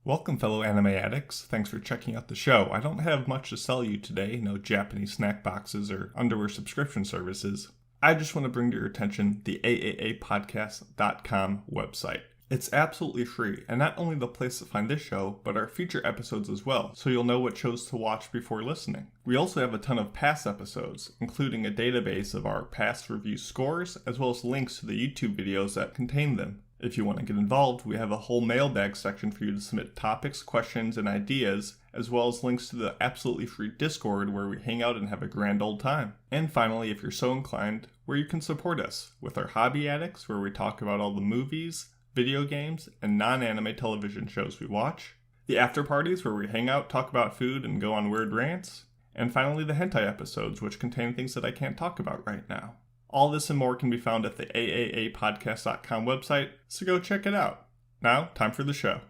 Welcome, fellow anime addicts. Thanks for checking out the show. I don't have much to sell you today, no Japanese snack boxes or underwear subscription services. I just want to bring to your attention the AAAPodcast.com website. It's absolutely free, and not only the place to find this show, but our future episodes as well, so you'll know what shows to watch before listening. We also have a ton of past episodes, including a database of our past review scores, as well as links to the YouTube videos that contain them. If you want to get involved, we have a whole mailbag section for you to submit topics, questions, and ideas, as well as links to the absolutely free Discord where we hang out and have a grand old time. And finally, if you're so inclined, where you can support us with our Hobby Addicts, where we talk about all the movies, video games, and non-anime television shows we watch. The After Parties, where we hang out, talk about food, and go on weird rants. And finally, the Hentai episodes, which contain things that I can't talk about right now. All this and more can be found at the AAAPodcast.com website, so go check it out. Now, time for the show.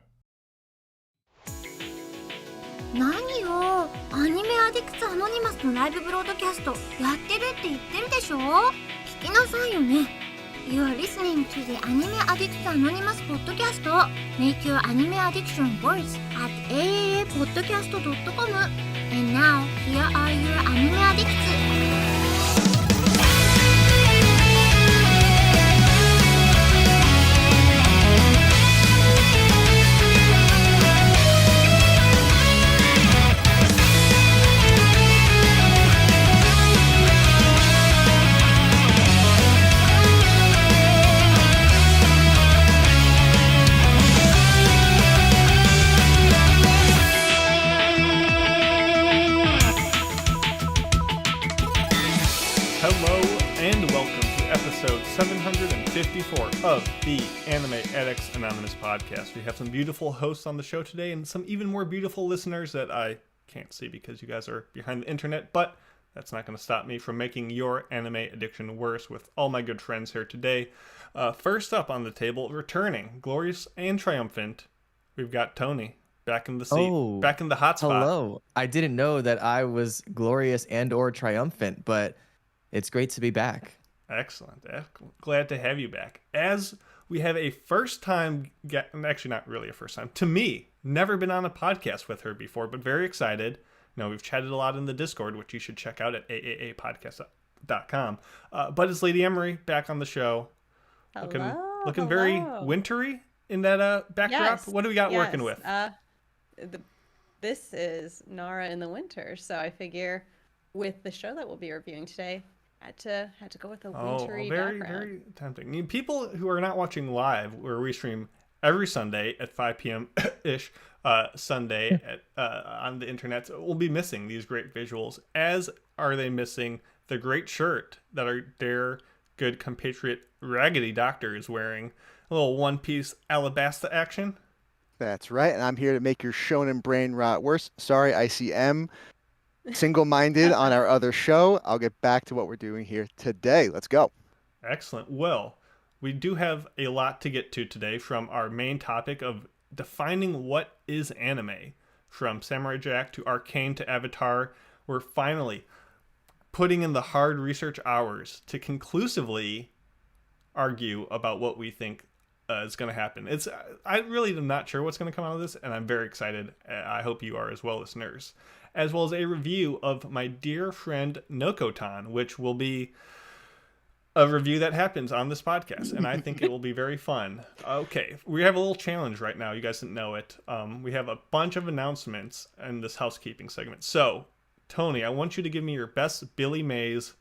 何よ、アニメアディクツアノニマスのライブブロードキャストやってるって言ってるでしょ。聞きなさいよね。You are listening to the Anime Addicts Anonymous Podcast. Make your anime addiction worse at AAAPodcast.com. And now, here are your anime addicts. Episode 754 of the Anime Addicts Anonymous Podcast. We have some beautiful hosts on the show today and some even more beautiful listeners that I can't see because you guys are behind the internet, but that's not going to stop me from making your anime addiction worse with all my good friends here today. First up on the table, returning, glorious and triumphant, we've got Tony back in the seat, back in the hot spot. Hello. I didn't know that I was glorious and or triumphant, but it's great to be back. Excellent. Glad to have you back. As we have a first time, actually not really a first time, to me, never been on a podcast with her before, but very excited. You know, we've chatted a lot in the Discord, which you should check out at AAAPodcast.com. But it's Lady Emery back on the show. Looking very wintry in that backdrop. Yes, what do we got working with? This is Nara in the winter, so I figure with the show that we'll be reviewing today, had to go with a wintry very, background. Very tempting. People who are not watching live, where we stream every Sunday at 5 p.m. ish Sunday on the internet, will be missing these great visuals. As are they missing the great shirt that their good compatriot Raggedy Doctor is wearing. A little one-piece Alabasta action. That's right, and I'm here to make your shonen brain rot worse. Sorry, ICM. Single-minded on our other show. I'll get back to what we're doing here today. Let's go. Excellent. Well, we do have a lot to get to today, from our main topic of defining what is anime. From Samurai Jack to Arcane to Avatar, we're finally putting in the hard research hours to conclusively argue about what we think is going to happen. I really am not sure what's going to come out of this, and I'm very excited. I hope you are as well, listeners. As well as a review of my dear friend Nokotan, which will be a review that happens on this podcast, and I think it will be very fun. Okay, we have a little challenge right now. You guys didn't know it. We have a bunch of announcements in this housekeeping segment. So, Tony, I want you to give me your best Billy Mays,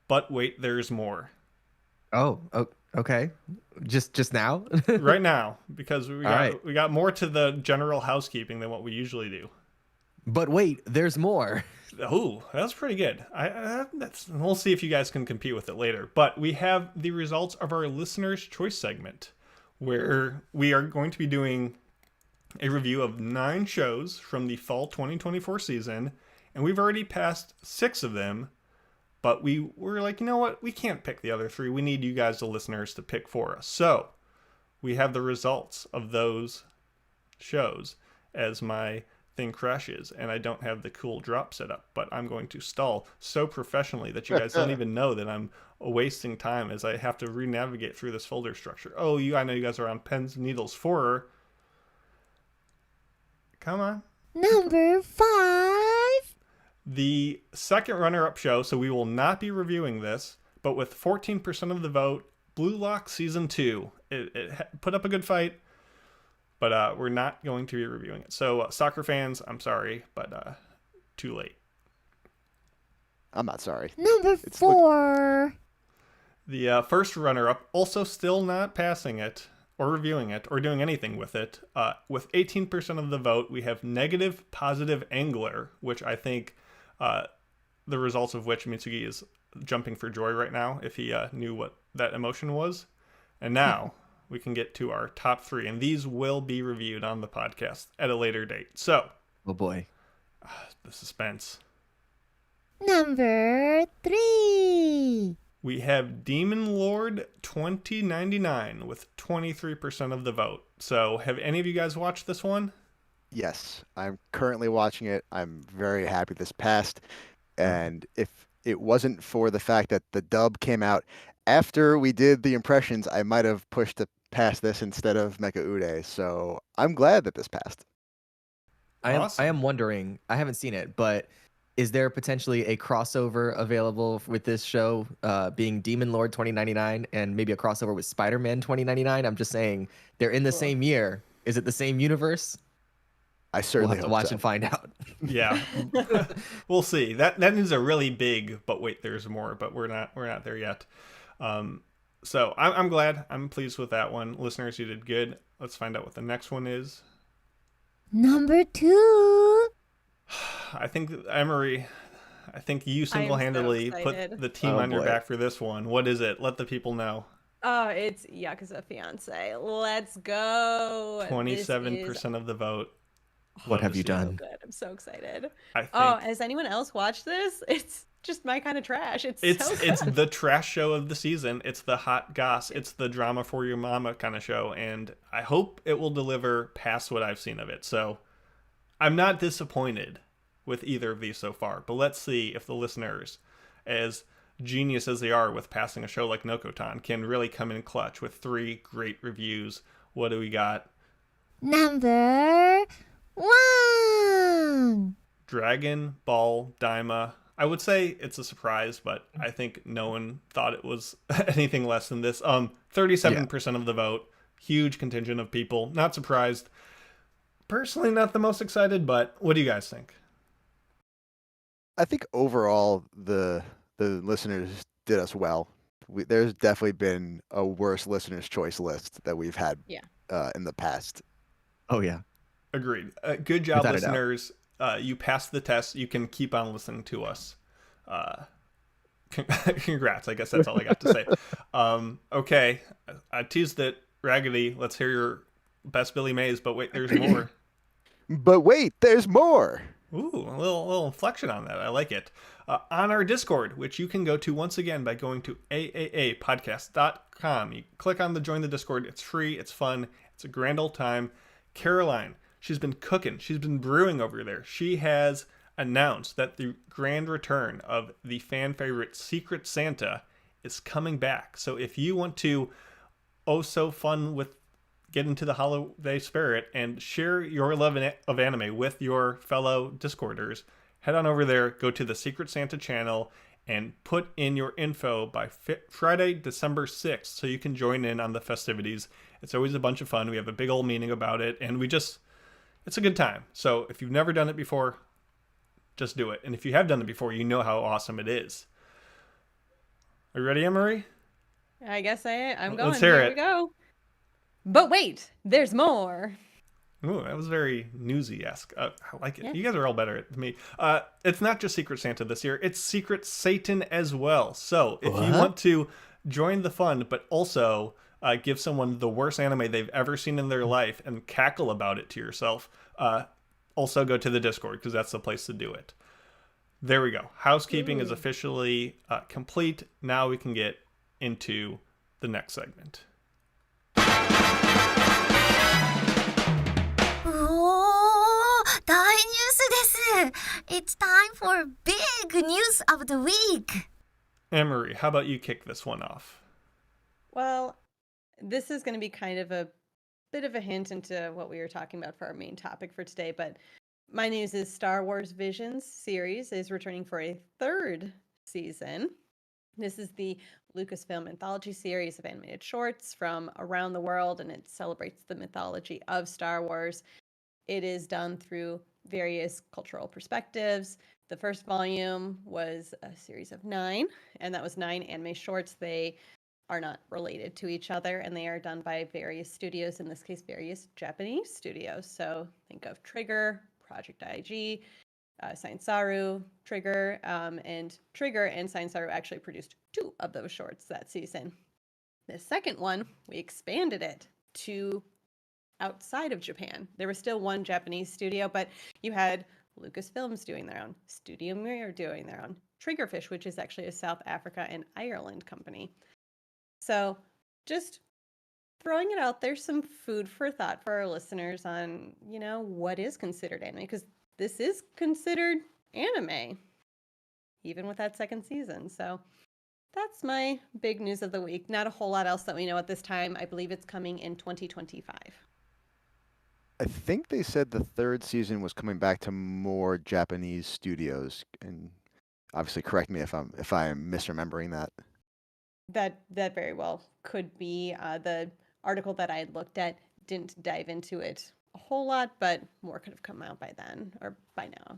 but wait, there's more. Oh, okay. Just now? Right now, because we right. got more to the general housekeeping than what we usually do. But wait, there's more. Oh, that's pretty good. We'll see if you guys can compete with it later. But we have the results of our listener's choice segment, where we are going to be doing a review of 9 shows from the fall 2024 season, and we've already passed 6 of them. But we were like, you know what? We can't pick the other 3. We need you guys, the listeners, to pick for us. So we have the results of those shows as my thing crashes, and I don't have the cool drop set up, but I'm going to stall so professionally that you guys don't even know that I'm wasting time as I have to re-navigate through this folder structure. I know you guys are on pens and needles for Come on. Number 5. The second runner-up show, so we will not be reviewing this, but with 14% of the vote, Blue Lock Season 2. It put up a good fight, but we're not going to be reviewing it. So, soccer fans, I'm sorry, but too late. I'm not sorry. Number 4. The first runner-up, also still not passing it, or reviewing it, or doing anything with it. With 18% of the vote, we have Negative Positive Angler, which I think the results of which Mitsugi is jumping for joy right now if he knew what that emotion was. And now we can get to our top 3, and these will be reviewed on the podcast at a later date. So, Oh boy. the suspense. Number 3. We have Demon Lord 2099 with 23% of the vote. So, have any of you guys watched this one? Yes, I'm currently watching it. I'm very happy this passed. And if it wasn't for the fact that the dub came out after we did the impressions, I might have pushed to pass this instead of Mecha Ude. So I'm glad that this passed. Awesome. I am wondering, I haven't seen it, but is there potentially a crossover available with this show being Demon Lord 2099 and maybe a crossover with Spider-Man 2099? I'm just saying they're in the same year. Is it the same universe? I We'll certainly have to hope watch so. and find out. Yeah. We'll see. That is a really big, but wait, there's more, but we're not there yet. So I'm glad. I'm pleased with that one. Listeners, you did good. Let's find out what the next one is. Number 2. I think, Emery, you single-handedly excited. put the team Oh, on your boy. back for this one. What is it? Let the people know. Oh, it's Yakuza Fiance. Let's go. 27% of the vote. What have you So done? good. I'm so excited. I think Oh, has anyone else watched this? It's just my kind of trash. It's so good. it's the trash show of the season. It's the hot goss. It's the drama for your mama kind of show, and I hope it will deliver past what I've seen of it. So I'm not disappointed with either of these so far, but let's see if the listeners, as genius as they are with passing a show like Nokotan, can really come in clutch with 3 great reviews. What do we got? Number 1. Dragon Ball Daima. I would say it's a surprise, but I think no one thought it was anything less than this. 37% of the vote. Huge contingent of people. Not surprised. Personally, not the most excited, but what do you guys think? I think overall the listeners did us well. There's definitely been a worse listeners' choice list that we've had in the past. Oh, yeah. Agreed. Good job, Without a doubt. listeners. You passed the test. You can keep on listening to us. Congrats. I guess that's all I got to say. Okay. I teased it. Raggedy, let's hear your best Billy Mays, but wait, there's more. But wait, there's more. Ooh, a little inflection on that. I like it. On our Discord, which you can go to once again by going to AAAPodcast.com. You click on the Join the Discord. It's free. It's fun. It's a grand old time. Caroline, she's been cooking. She's been brewing over there. She has announced that the grand return of the fan favorite Secret Santa is coming back. So if you want to get into the holiday spirit and share your love of anime with your fellow Discorders, head on over there, go to the Secret Santa channel, and put in your info by Friday, December 6th, so you can join in on the festivities. It's always a bunch of fun. We have a big old meeting about it, and it's a good time. So if you've never done it before, just do it. And if you have done it before, you know how awesome it is. Are you ready, Anne-Marie? I guess I'm going. Let's hear Here it. we go. But wait, there's more. Ooh, that was very newsy-esque. I like it. Yeah. You guys are all better than me. It's not just Secret Santa this year. It's Secret Satan as well. So if you want to join the fun, but also give someone the worst anime they've ever seen in their life and cackle about it to yourself, also go to the Discord, because that's the place to do it. There we go. Housekeeping is officially complete. Now we can get into the next segment. 大ニュースです。It's time for big news of the week. Anne-Marie, how about you kick this one off? Well, this is going to be kind of a bit of a hint into what we were talking about for our main topic for today, but my news is Star Wars Visions series is returning for a third season. This is the Lucasfilm anthology series of animated shorts from around the world, and it celebrates the mythology of Star Wars. It is done through various cultural perspectives. The first volume was a series of 9, and that was 9 anime shorts. They are not related to each other, and they are done by various studios, in this case, various Japanese studios. So think of Trigger, Project IG, Science Saru, Trigger, and Trigger and Science Saru actually produced 2 of those shorts that season. The second one, we expanded it to outside of Japan. There was still one Japanese studio, but you had Lucasfilms doing their own, Studio Mirror doing their own, Triggerfish, which is actually a South Africa and Ireland company. So just throwing it out there, some food for thought for our listeners on, what is considered anime, because this is considered anime, even with that second season. So that's my big news of the week. Not a whole lot else that we know at this time. I believe it's coming in 2025. I think they said the third season was coming back to more Japanese studios, and obviously correct me if I'm misremembering that. That very well could be. The article that I had looked at didn't dive into it a whole lot, but more could have come out by then or by now.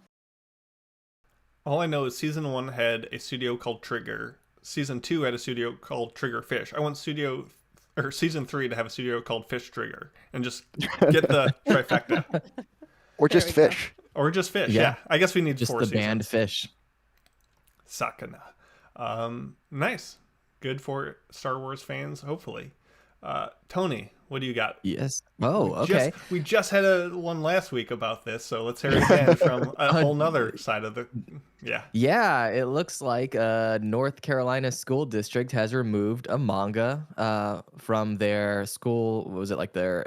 All I know is season 1 had a studio called Trigger. Season 2 had a studio called Triggerfish. I want season 3 to have a studio called Fish Trigger and just get the trifecta. Or just Fish. Or just Fish, yeah. I guess we need just 4 the seasons. band Fish. Sakana. Nice. Good for Star Wars fans, hopefully. Tony, what do you got? Yes. Oh, okay. We just had one last week about this, so let's hear it again from a whole nother side of the... Yeah. Yeah, it looks like North Carolina school district has removed a manga from their school. What was it, like their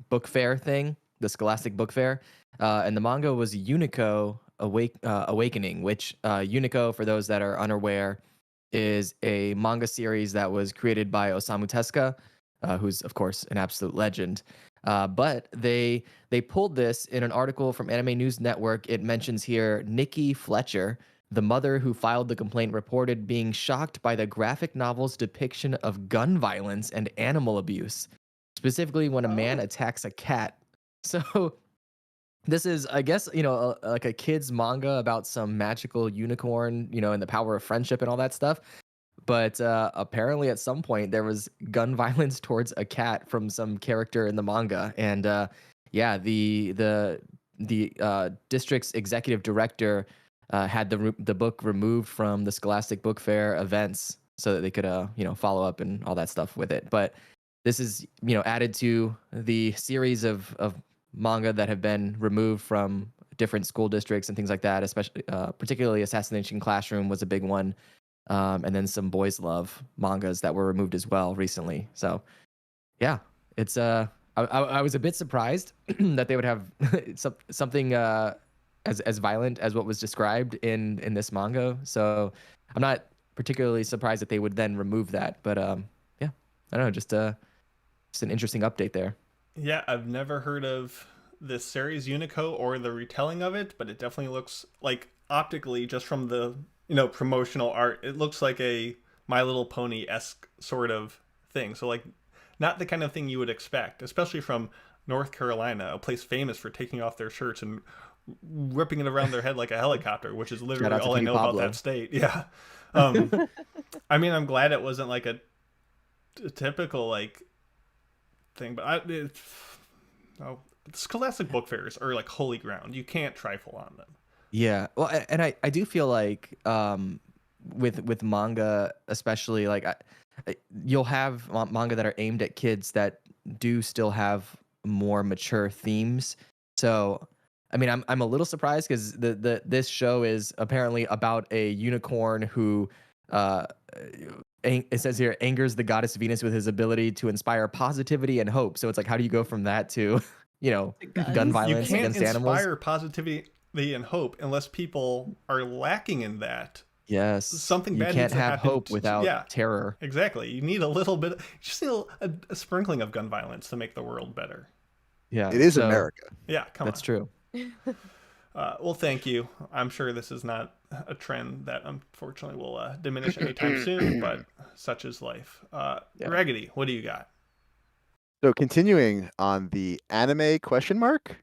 book fair thing? The Scholastic Book Fair. And the manga was Unico Awakening, which Unico, for those that are unaware, is a manga series that was created by Osamu Tezuka, who's, of course, an absolute legend. But they pulled this in an article from Anime News Network. It mentions here Nikki Fletcher, the mother who filed the complaint, reported being shocked by the graphic novel's depiction of gun violence and animal abuse, specifically when a man attacks a cat. So this is, I guess, like a kid's manga about some magical unicorn, and the power of friendship and all that stuff. But apparently at some point there was gun violence towards a cat from some character in the manga. And the district's executive director had the book removed from the Scholastic Book Fair events so that they could follow up and all that stuff with it. But this is added to the series of manga that have been removed from different school districts and things like that, especially particularly Assassination Classroom was a big one. And then some boys love mangas that were removed as well recently. So yeah, it's I was a bit surprised that they would have something as violent as what was described in this manga. So I'm not particularly surprised that they would then remove that. But yeah, I don't know, just an interesting update there. Yeah, I've never heard of this series Unico or the retelling of it, but it definitely looks like optically, just from the promotional art, it looks like a My Little Pony-esque sort of thing. So like not the kind of thing you would expect, especially from North Carolina, a place famous for taking off their shirts and ripping it around their head like a helicopter, which is literally all I know about that state. Yeah. I mean, I'm glad it wasn't like a typical like thing, but Scholastic Book Fairs are like holy ground. You can't trifle on them. Yeah, well, and I do feel like with manga, especially, like you'll have manga that are aimed at kids that do still have more mature themes. So, I mean, I'm a little surprised because this show is apparently about a unicorn who it says here angers the goddess Venus with his ability to inspire positivity and hope. So it's like, how do you go from that to gun violence against animals? You can't inspire positivity and hope unless people are lacking in that Yes. something You bad can't needs to have happen. hope without Yeah, terror. exactly. You need a little bit. You just need a sprinkling of gun violence to make the world better. Yeah. It is So America. Yeah, come that's on. true. Well, thank you. I'm sure this is not a trend that unfortunately will diminish anytime soon, but such is life. Yeah. Raggedy, what do you got? So continuing on the anime question mark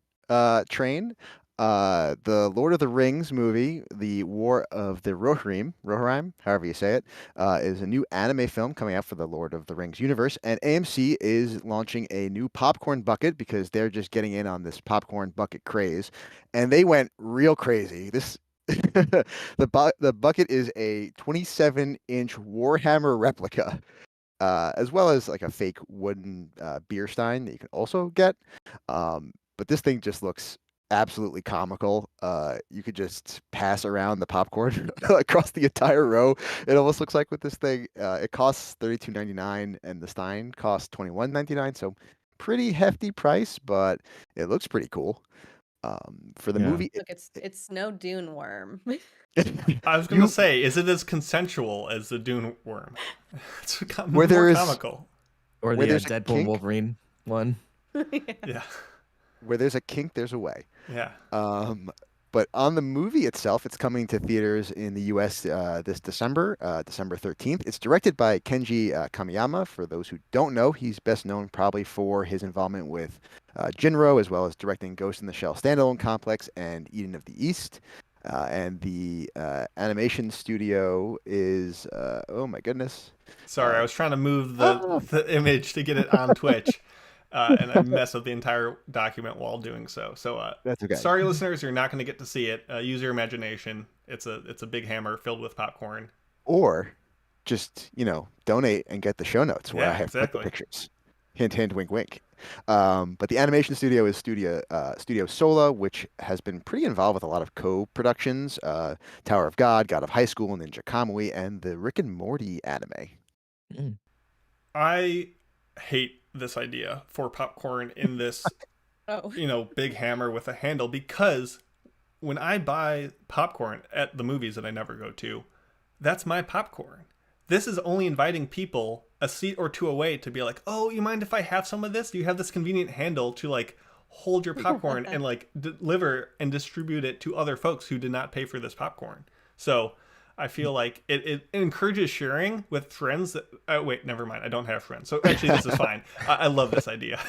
train, the Lord of the Rings movie, The War of the Rohirrim, however you say it, is a new anime film coming out for the Lord of the Rings universe, and AMC is launching a new popcorn bucket because they're just getting in on this popcorn bucket craze, and they went real crazy. This the bucket is a 27-inch Warhammer replica, as well as like a fake wooden beer stein that you can also get. But this thing just looks absolutely comical. You could just pass around the popcorn across the entire row. It almost looks like with this thing. It costs $32.99, and the stein costs $21.99. So pretty hefty price, but it looks pretty cool. For the Yeah. movie, Look, it's no Dune worm. I was going You- to say, is it as consensual as the Dune worm? It's Where more there is- comical. Or Where the there's a Deadpool and kink? Wolverine one. Yeah, where there's a kink, there's a way. yeah. But on the movie itself, it's coming to theaters in the U.S. This December, December 13th. It's directed by Kenji Kamiyama. For those who don't know, he's best known probably for his involvement with Jinro, as well as directing Ghost in the Shell Standalone Complex and Eden of the East. And the animation studio is, oh my goodness. Sorry, I was trying to move the image to get it on Twitch, and I messed up the entire document while doing so. So, That's okay. sorry, listeners, you're not going to get to see it. Use your imagination. It's a big hammer filled with popcorn. Or just, donate and get the show notes where Yeah, I have put the exactly. pictures. Hint, hint, wink, wink. But the animation studio is Studio Sola, which has been pretty involved with a lot of co-productions, Tower of God, God of High School, Ninja Kamui, and the Rick and Morty anime. Mm. I hate this idea for popcorn in this, Oh. big hammer with a handle, because when I buy popcorn at the movies that I never go to, that's my popcorn. This is only inviting people a seat or two away to be like, oh, you mind if I have some of this? You have this convenient handle to like hold your popcorn and like deliver and distribute it to other folks who did not pay for this popcorn. So I feel like it encourages sharing with friends that, wait, never mind. I don't have friends. So actually this is fine. I love this idea.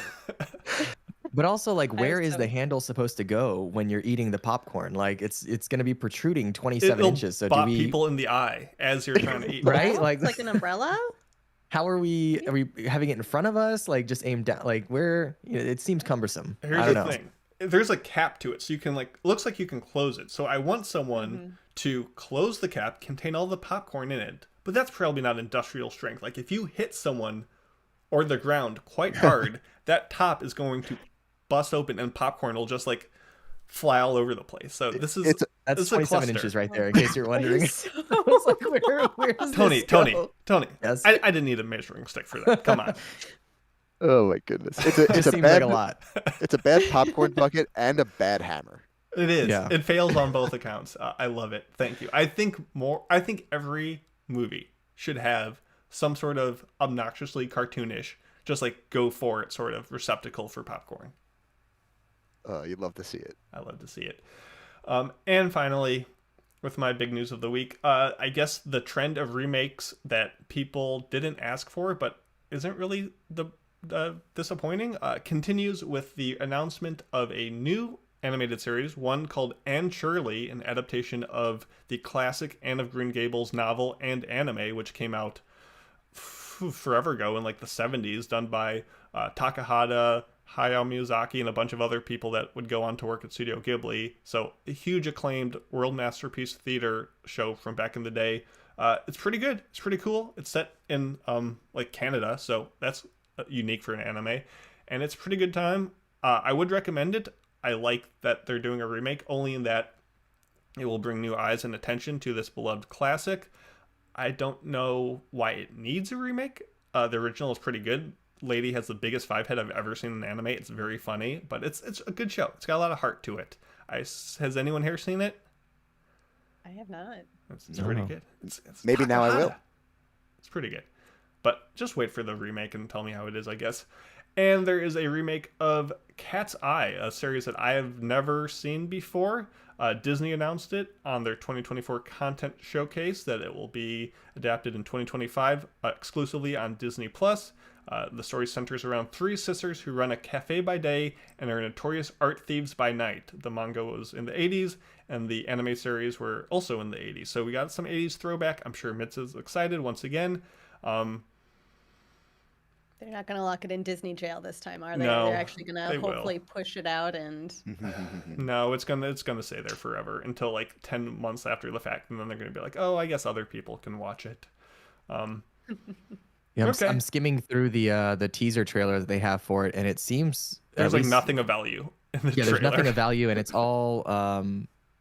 But also, like, where is so- the handle supposed to go when you're eating the popcorn? Like, it's going to be protruding 27 It'll inches. So bop people in the eye as you're trying to eat. Right? Oh, Like- it's like an umbrella? How are we having it in front of us? Like, just aimed down? Like, where? It seems cumbersome. I Here's don't the know. thing. There's a cap to it, so you can looks like you can close it. So I want someone to close the cap, contain all the popcorn in it, but that's probably not industrial strength. Like if you hit someone or the ground quite hard, that top is going to bust open and popcorn will just like fly all over the place. So this is That's this is a 27 cluster. inches right there, in case you're wondering. So- I was like, where does Tony, this go? Tony. Yes. I didn't need a measuring stick for that. Come on. Oh my goodness. It's It a seems bad like a lot. It's a bad popcorn bucket and a bad hammer. It is. Yeah. It fails on both accounts. I love it. Thank you. I think every movie should have some sort of obnoxiously cartoonish, just like go for it sort of receptacle for popcorn. You'd love to see it. I love to see it. And finally, with my big news of the week, I guess the trend of remakes that people didn't ask for, but isn't really disappointing, continues with the announcement of a new animated series, one called Anne Shirley, an adaptation of the classic Anne of Green Gables novel and anime, which came out forever ago in like the 70s, done by Takahata, Hayao Miyazaki, and a bunch of other people that would go on to work at Studio Ghibli. So a huge acclaimed world masterpiece theater show from back in the day. It's pretty good. It's pretty cool. It's set in like Canada, so that's unique for an anime, and it's a pretty good time. I would recommend it. I like that they're doing a remake, only in that it will bring new eyes and attention to this beloved classic. I don't know why it needs a remake. The original is pretty good. Lady has the biggest 5 head I've ever seen in an anime. It's very funny, but it's a good show. It's got a lot of heart to it. Has anyone here seen it? I have not. It's pretty good. It's Maybe now I will. It's pretty good. But just wait for the remake and tell me how it is, I guess. And there is a remake of Cat's Eye, a series that I have never seen before. Disney announced it on their 2024 content showcase that it will be adapted in 2025 exclusively on Disney+. The story centers around three sisters who run a cafe by day and are notorious art thieves by night. The manga was in the 80s, and the anime series were also in the 80s. So we got some 80s throwback. I'm sure Mitz is excited once again. They're not going to lock it in Disney jail this time, are they? No, They're actually going to hopefully push it out and... No, it's gonna stay there forever until like 10 months after the fact, and then they're gonna be like, oh, I guess other people can watch it. Yeah, Okay. I'm skimming through the teaser trailer that they have for it, and it seems There's like nothing of value in the trailer. there's nothing of value, and it's all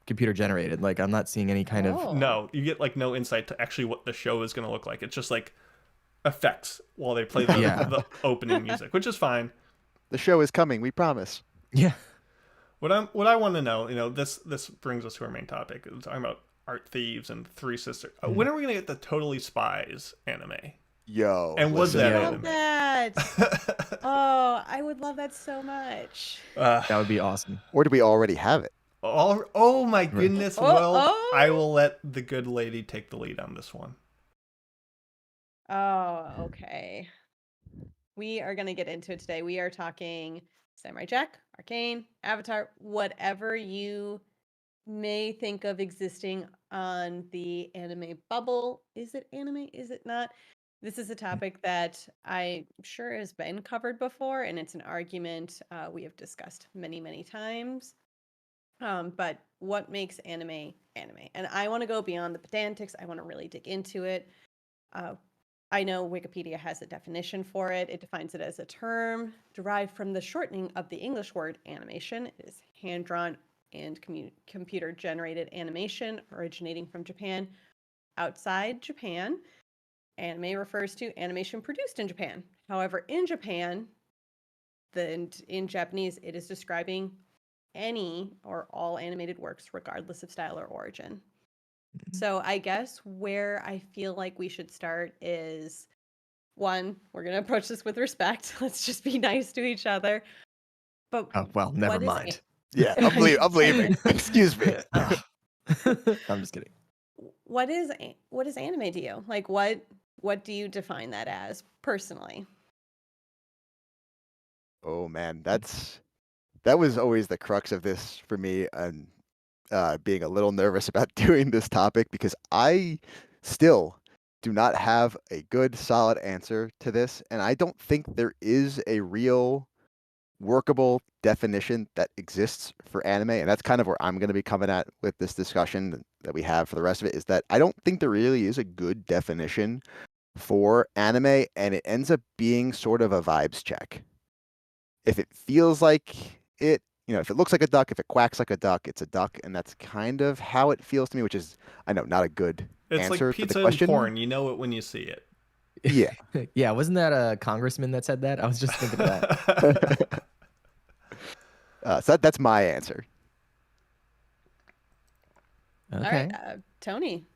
computer generated. Like I'm not seeing any kind of No, you get like no insight to actually what the show is gonna look like. It's just like effects while they play the opening music, which is fine. The show is coming, we promise. yeah. What I want to know, this brings us to our main topic. We're talking about art thieves and three sisters. When are we gonna get the Totally Spies anime? Yo. And was listen, that I anime? love that. Oh, I would love that so much. That would be awesome. Or do we already have it? Oh my goodness. Oh, Well, oh. I will let the good lady take the lead on this one. Oh, okay. We are going to get into it today. We are talking Samurai Jack, Arcane, Avatar, whatever you may think of existing on the anime bubble. Is it anime? Is it not? This is a topic that I'm sure has been covered before, and it's an argument we have discussed many, many times. But what makes anime anime? And I want to go beyond the pedantics. I want to really dig into it. I know Wikipedia has a definition for it. It defines it as a term derived from the shortening of the English word animation. It is hand-drawn and computer-generated animation originating from Japan. Outside Japan, anime refers to animation produced in Japan. However, in Japan, in Japanese, it is describing any or all animated works, regardless of style or origin. So I guess where I feel like we should start is, one, we're going to approach this with respect. Let's just be nice to each other. But Oh, well, never what is mind. Yeah, I'm leaving. Excuse me. I'm just kidding. what is anime to you? Like what do you define that as personally? Oh man, that was always the crux of this for me, and being a little nervous about doing this topic because I still do not have a good solid answer to this, and I don't think there is a real workable definition that exists for anime, and that's kind of where I'm going to be coming at with this discussion that we have for the rest of it, is that I don't think there really is a good definition for anime, and it ends up being sort of a vibes check. If it feels like it, if it looks like a duck, if it quacks like a duck, it's a duck, and that's kind of how it feels to me, which is, I know, not a good It's answer like to the pizza and question. porn. You know it when you see it. Yeah. Yeah, wasn't that a congressman that said that? I was just thinking of that. So that's my answer. Okay. All right, Tony.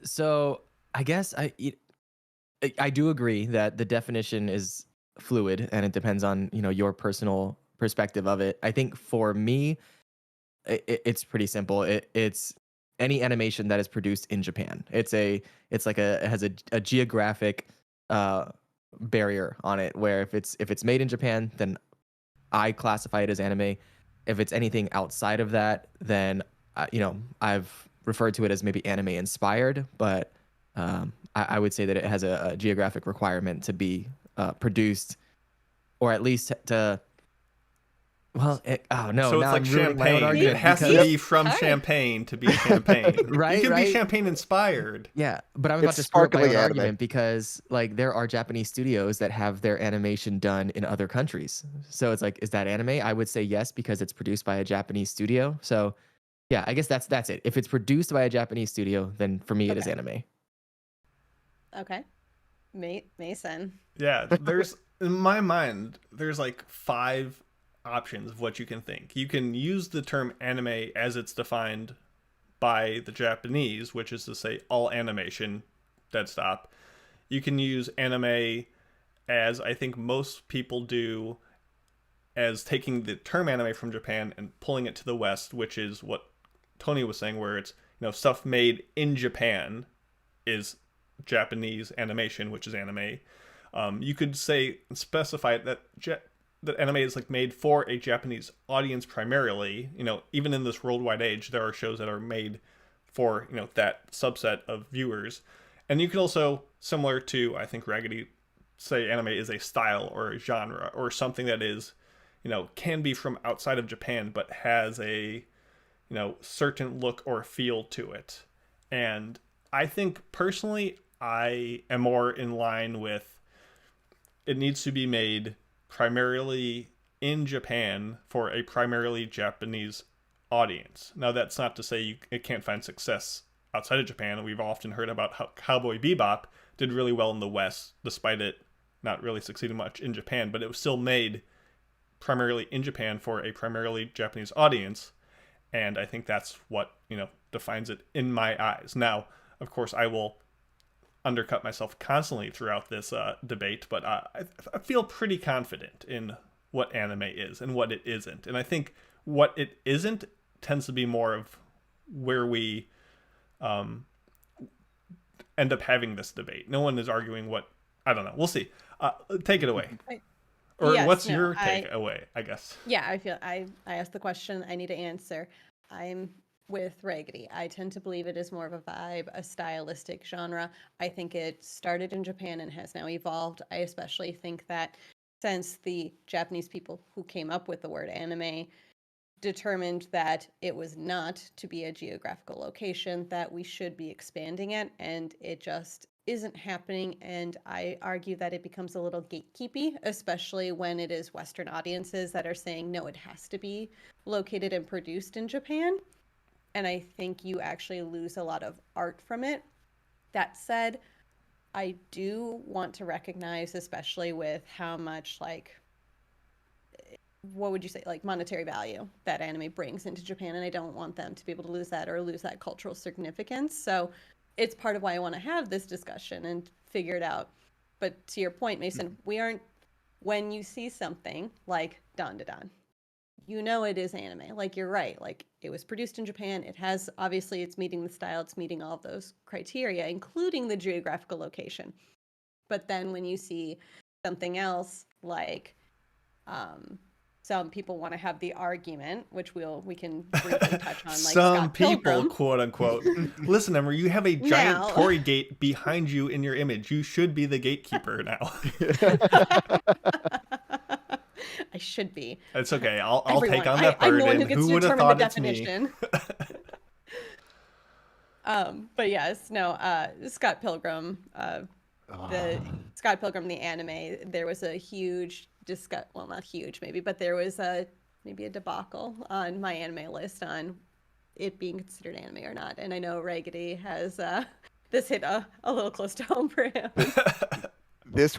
So I guess I do agree that the definition is fluid and it depends on your personal perspective of it. I think for me, it's pretty simple. It's any animation that is produced in Japan. It has a geographic barrier on it where if it's made in Japan, then I classify it as anime. If it's anything outside of that, then I've referred to it as maybe anime inspired, but I would say that it has a geographic requirement to be produced, or at least to. Well, no. So it's like Champagne. It has to be from Champagne to be Champagne. Right, You can right. be Champagne inspired. Yeah, but I'm about It's to screw up my own sparkling anime. argument because there are Japanese studios that have their animation done in other countries. So it's like, is that anime? I would say yes because it's produced by a Japanese studio. So yeah, I guess that's it. If it's produced by a Japanese studio, then for me it is Okay. anime. Okay. Mason. Yeah, there's in my mind, there's like 5 options of what you can think. You can use the term anime as it's defined by the Japanese, which is to say all animation, dead stop. You can use anime as I think most people do, as taking the term anime from Japan and pulling it to the West, which is what Tony was saying, where it's, stuff made in Japan is Japanese animation, which is anime. You could specify that that anime is like made for a Japanese audience primarily. Even in this worldwide age, there are shows that are made for that subset of viewers. And you could also, similar to I think Raggedy, say anime is a style or a genre or something that is, can be from outside of Japan but has a certain look or feel to it. And I think personally I am more in line with it needs to be made primarily in Japan for a primarily Japanese audience. Now, that's not to say it can't find success outside of Japan. We've often heard about how Cowboy Bebop did really well in the West, despite it not really succeeding much in Japan, but it was still made primarily in Japan for a primarily Japanese audience. And I think that's what, defines it in my eyes. Now, of course, I will undercut myself constantly throughout this debate, but I feel pretty confident in what anime is and what it isn't. And I think what it isn't tends to be more of where we end up having this debate. No one is arguing what, I don't know. We'll see. Take it away. Or Yes, what's no, your take away, I guess? Yeah, I feel I asked the question. I need to answer. I'm with Raggedy. I tend to believe it is more of a vibe, a stylistic genre. I think it started in Japan and has now evolved. I especially think that since the Japanese people who came up with the word anime determined that it was not to be a geographical location, that we should be expanding it, and it just isn't happening. And I argue that it becomes a little gatekeepy, especially when it is Western audiences that are saying, no, it has to be located and produced in Japan. And I think you actually lose a lot of art from it. That said, I do want to recognize, especially with how much, what would you say, monetary value that anime brings into Japan. And I don't want them to be able to lose that or lose that cultural significance. So it's part of why I want to have this discussion and figure it out. But to your point, Mason, when you see something like Dan Da Dan, it is anime. You're right. It was produced in Japan. It has, obviously, it's meeting the style. It's meeting all of those criteria, including the geographical location. But then when you see something else, some people want to have the argument, which we can briefly touch on, some Scott people, Pilgrim. quote unquote. Listen, Emma, you have a giant Tory gate behind you in your image. You should be the gatekeeper now. I should be. It's okay. I'll take on that I'm burden. the one who gets Who would to have determine thought the it's me? definition. But yes, no. Scott Pilgrim, Scott Pilgrim, the anime. There was a huge well, not huge maybe, but there was maybe a debacle on my anime list on it being considered anime or not. And I know Raggedy has this hit a little close to home for him. This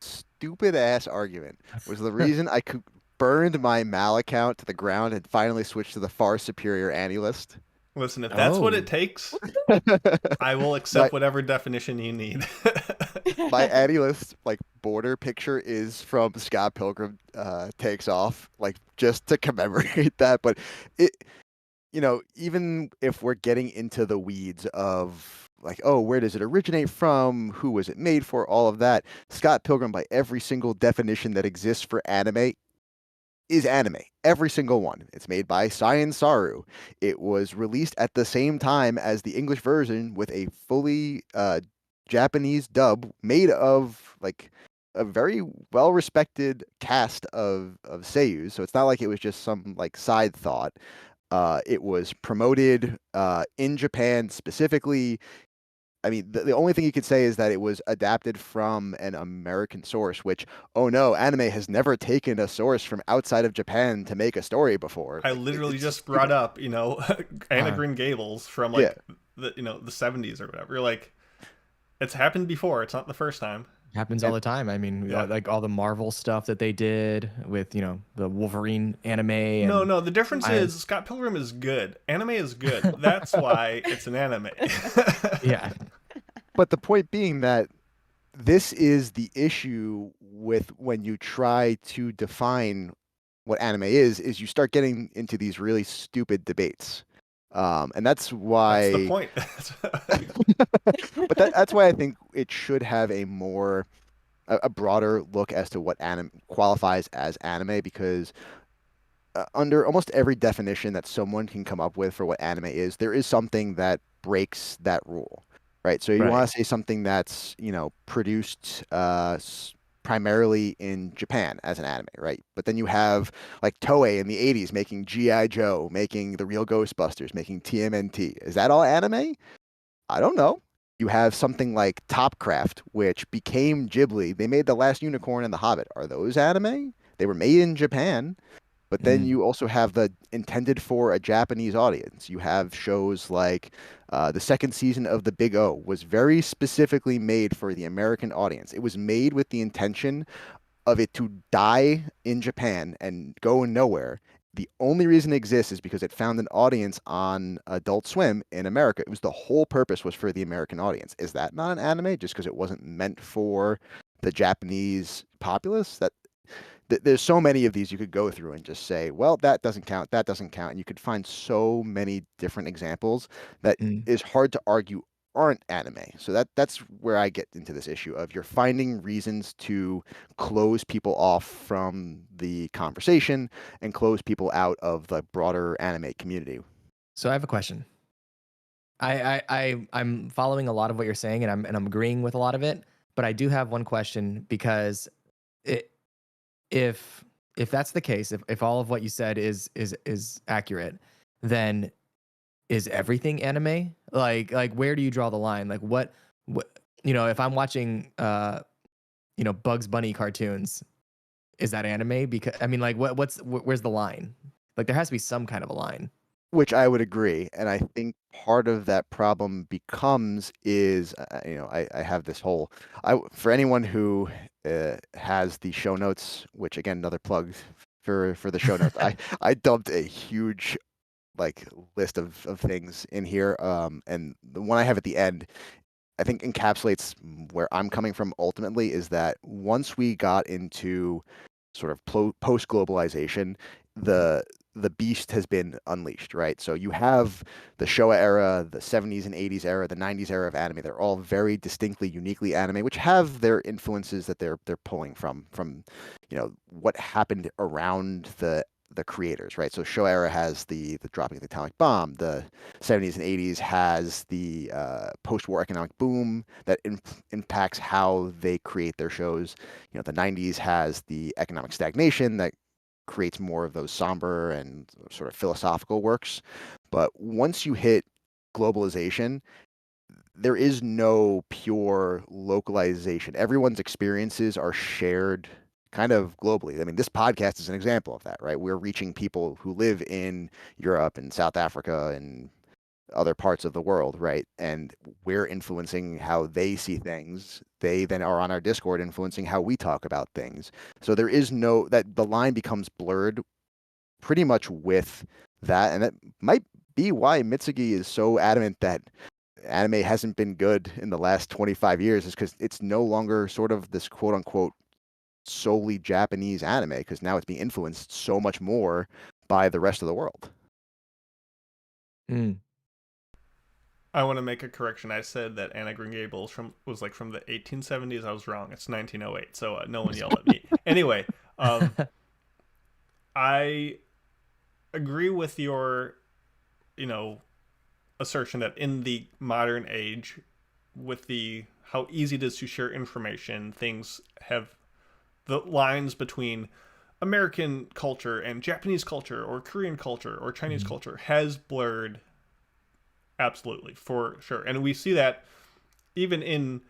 stupid ass argument was the reason I burned my Mal account to the ground and finally switched to the far superior Annie list. Listen, if that's what it takes, I will accept whatever definition you need. My Annie list border picture is from Scott Pilgrim Takes Off, just to commemorate that. But it, even if we're getting into the weeds of where does it originate from? Who was it made for? All of that. Scott Pilgrim, by every single definition that exists for anime, is anime. Every single one. It's made by Science Saru. It was released at the same time as the English version with a fully Japanese dub made of a very well-respected cast of seiyus. So it's not like it was just some side thought. It was promoted in Japan specifically. I mean, the only thing you could say is that it was adapted from an American source, which, oh no, anime has never taken a source from outside of Japan to make a story before. I literally just brought up, Anna Green Gables from the 70s or whatever. It's happened before. It's not the first time. Happens all the time. I mean, Yeah. like all the Marvel stuff that they did with, the Wolverine anime. No, the difference is Scott Pilgrim is good. Anime is good. That's why it's an anime. Yeah. But the point being that this is the issue with when you try to define what anime is you start getting into these really stupid debates. And that's why That's the point. but that's why I think it should have a broader look as to what anime qualifies as anime, because under almost every definition that someone can come up with for what anime is, there is something that breaks that rule, right? So you Right. want to say something that's, produced primarily in Japan as an anime, right? But then you have like Toei in the 80s making G.I. Joe, making The Real Ghostbusters, making TMNT. Is that all anime? I don't know. You have something like Topcraft, which became Ghibli. They made The Last Unicorn and The Hobbit. Are those anime? They were made in Japan. But then you also have the intended for a Japanese audience. You have shows like the second season of The Big O was very specifically made for the American audience. It was made with the intention of it to die in Japan and go nowhere. The only reason it exists is because it found an audience on Adult Swim in America. It was the whole purpose was for the American audience. Is that not an anime just because it wasn't meant for the Japanese populace? There's so many of these you could go through and just say, well, that doesn't count, that doesn't count. And you could find so many different examples that is hard to argue aren't anime. So that's where I get into this issue of you're finding reasons to close people off from the conversation and close people out of the broader anime community. So I have a question. I'm following a lot of what you're saying, and I'm agreeing with a lot of it. But I do have one question, because if that's the case, if all of what you said is accurate, then is everything anime? Like where do you draw the line? Like what if I'm watching Bugs Bunny cartoons, is that anime? Because I mean, like where's the line? Like there has to be some kind of a line. Which I would agree. And I think part of that problem is, I have this whole, for anyone who has the show notes, which again, another plug for the show notes, I dumped a huge list of things in here. And the one I have at the end, I think encapsulates where I'm coming from ultimately, is that once we got into sort of post globalization, the beast has been unleashed, right? So you have the Showa era, the 70s and 80s era, the 90s era of anime. They're all very distinctly, uniquely anime, which have their influences that they're pulling from what happened around the creators, right? So Showa era has the dropping of the atomic bomb. The 70s and 80s has the post-war economic boom that impacts how they create their shows. The 90s has the economic stagnation that creates more of those somber and sort of philosophical works. But once you hit globalization, there is no pure localization. Everyone's experiences are shared kind of globally. I mean, this podcast is an example of that, right? We're reaching people who live in Europe and South Africa and other parts of the world, right? And we're influencing how they see things. They then are on our Discord influencing how we talk about things. So there is that the line becomes blurred pretty much with that. And that might be why Mitsugi is so adamant that anime hasn't been good in the last 25 years, is because it's no longer sort of this quote unquote solely Japanese anime, because now it's being influenced so much more by the rest of the world. I want to make a correction. I said that Anna Green Gables was from the 1870s. I was wrong. It's 1908. So no one yelled at me. Anyway, I agree with your, assertion that in the modern age, with how easy it is to share information, things have the lines between American culture and Japanese culture or Korean culture or Chinese culture has blurred. Absolutely, for sure. And we see that even in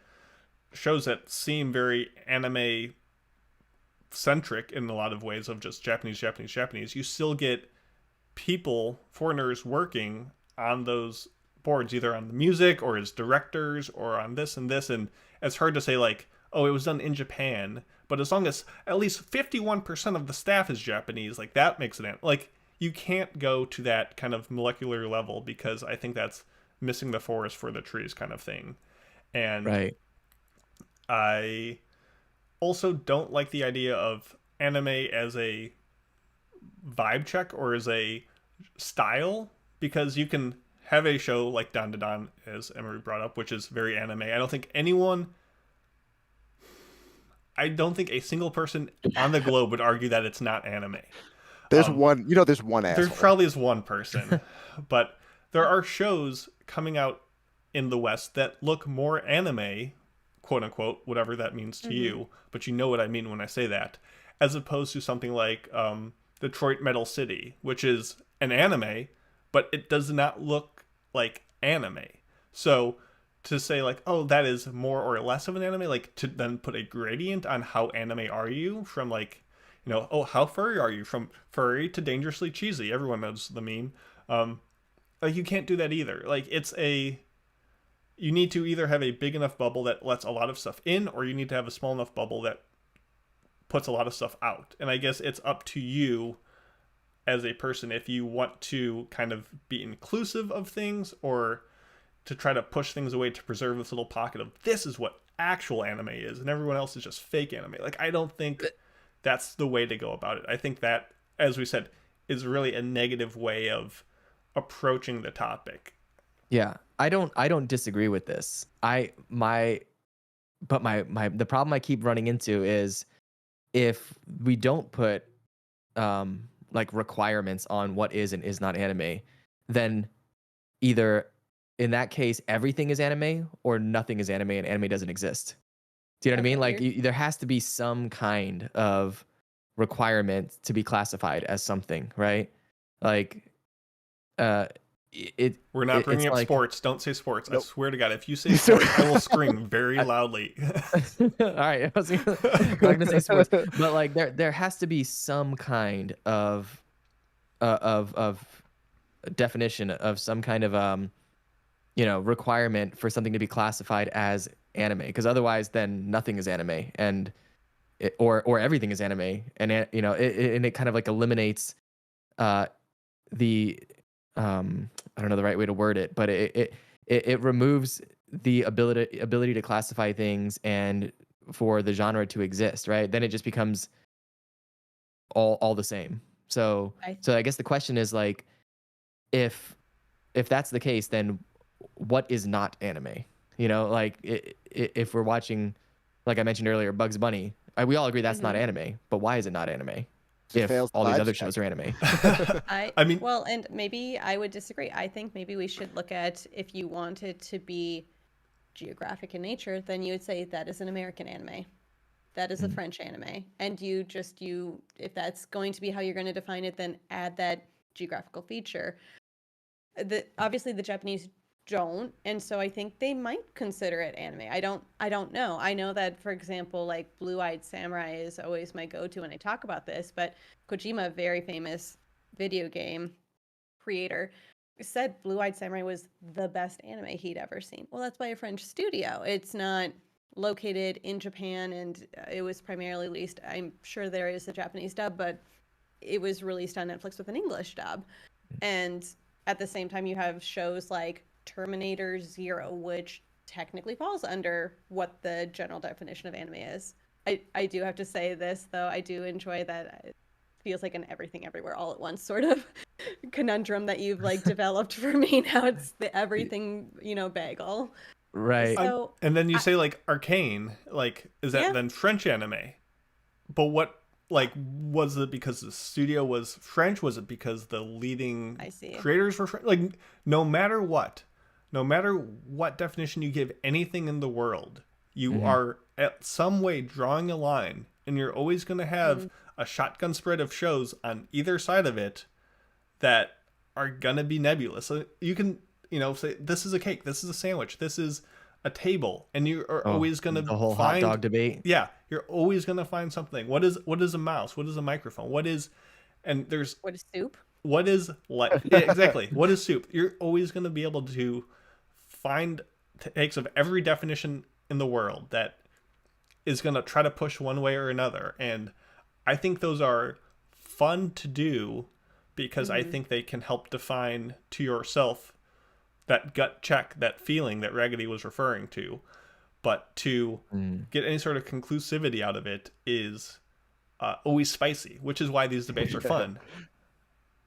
shows that seem very anime centric in a lot of ways, of just Japanese, you still get people, foreigners, working on those boards, either on the music or as directors or on this and this. And it's hard to say oh, it was done in Japan, but as long as at least 51% of the staff is Japanese, like that makes it like you can't go to that kind of molecular level, because I think that's missing the forest for the trees kind of thing. And Right. I also don't like the idea of anime as a vibe check or as a style, because you can have a show like Dan Da Dan, as Emery brought up, which is very anime. I don't think a single person on the globe would argue that it's not anime. There's one asshole. There probably is one person, but there are shows coming out in the West that look more anime, quote unquote, whatever that means to you, but you know what I mean when I say that, as opposed to something like Detroit Metal City, which is an anime, but it does not look like anime. So to say like, oh, that is more or less of an anime, like to then put a gradient on how anime are you, from like, you know, oh, how furry are you, from furry to dangerously cheesy. Everyone knows the meme. Like, you can't do that either. Like, you need to either have a big enough bubble that lets a lot of stuff in, or you need to have a small enough bubble that puts a lot of stuff out. And I guess it's up to you as a person if you want to kind of be inclusive of things, or to try to push things away to preserve this little pocket of this is what actual anime is and everyone else is just fake anime. Like, I don't think that's the way to go about it. I think that, as we said, is really a negative way of approaching the topic. Yeah, I don't disagree with this. The problem I keep running into is, if we don't put like requirements on what is and is not anime, then either in that case everything is anime or nothing is anime and anime doesn't exist. Do you know what I mean? Like, there has to be some kind of requirement to be classified as something, right? Like, we're not bringing up like, sports. Don't say sports. Nope. I swear to God, if you say sports, I will scream very loudly. All right, I was not gonna say sports, but like there has to be some kind of definition of some kind of requirement for something to be classified as anime, because otherwise then nothing is anime, and or everything is anime, and it kind of like eliminates the I don't know the right way to word it, but it removes the ability to classify things and for the genre to exist, right? Then it just becomes all the same. So I guess the question is, like, if that's the case, then what is not anime? You know, like, if we're watching, like I mentioned earlier, Bugs Bunny, we all agree that's not anime, but why is it not anime if all these other shows are anime? I mean, well, and maybe I would disagree. I think maybe we should look at, if you want it to be geographic in nature, then you would say that is an American anime. That is a French anime. And if that's going to be how you're going to define it, then add that geographical feature. Obviously the Japanese don't, and so I think they might consider it anime. I don't know. I know that, for example, like Blue-Eyed Samurai is always my go-to when I talk about this, but Kojima, very famous video game creator, said Blue-Eyed Samurai was the best anime he'd ever seen. Well, that's by a French studio. It's not located in Japan, and it was primarily released, I'm sure there is a Japanese dub, but it was released on Netflix with an English dub. And at the same time, you have shows like Terminator Zero, which technically falls under what the general definition of anime is. I do have to say this, though. I do enjoy that it feels like an everything everywhere all at once sort of conundrum that you've like developed for me. Now it's the everything, bagel. Right. So, and then you say like Arcane, like, is that then French anime? But what, like, was it because the studio was French? Was it because the leading creators were French? Like, no matter what definition you give anything in the world, you are at some way drawing a line, and you're always going to have a shotgun spread of shows on either side of it that are going to be nebulous. So you can, say this is a cake, this is a sandwich, this is a table, and you are always going to the whole hot dog debate. Yeah, you're always going to find something. What is a mouse? What is a microphone? What is soup? What is exactly? What is soup? You're always going to be able to find takes of every definition in the world that is going to try to push one way or another. And I think those are fun to do because I think they can help define to yourself that gut check, that feeling that Raggedy was referring to. But to get any sort of conclusivity out of it is always spicy, which is why these debates are fun.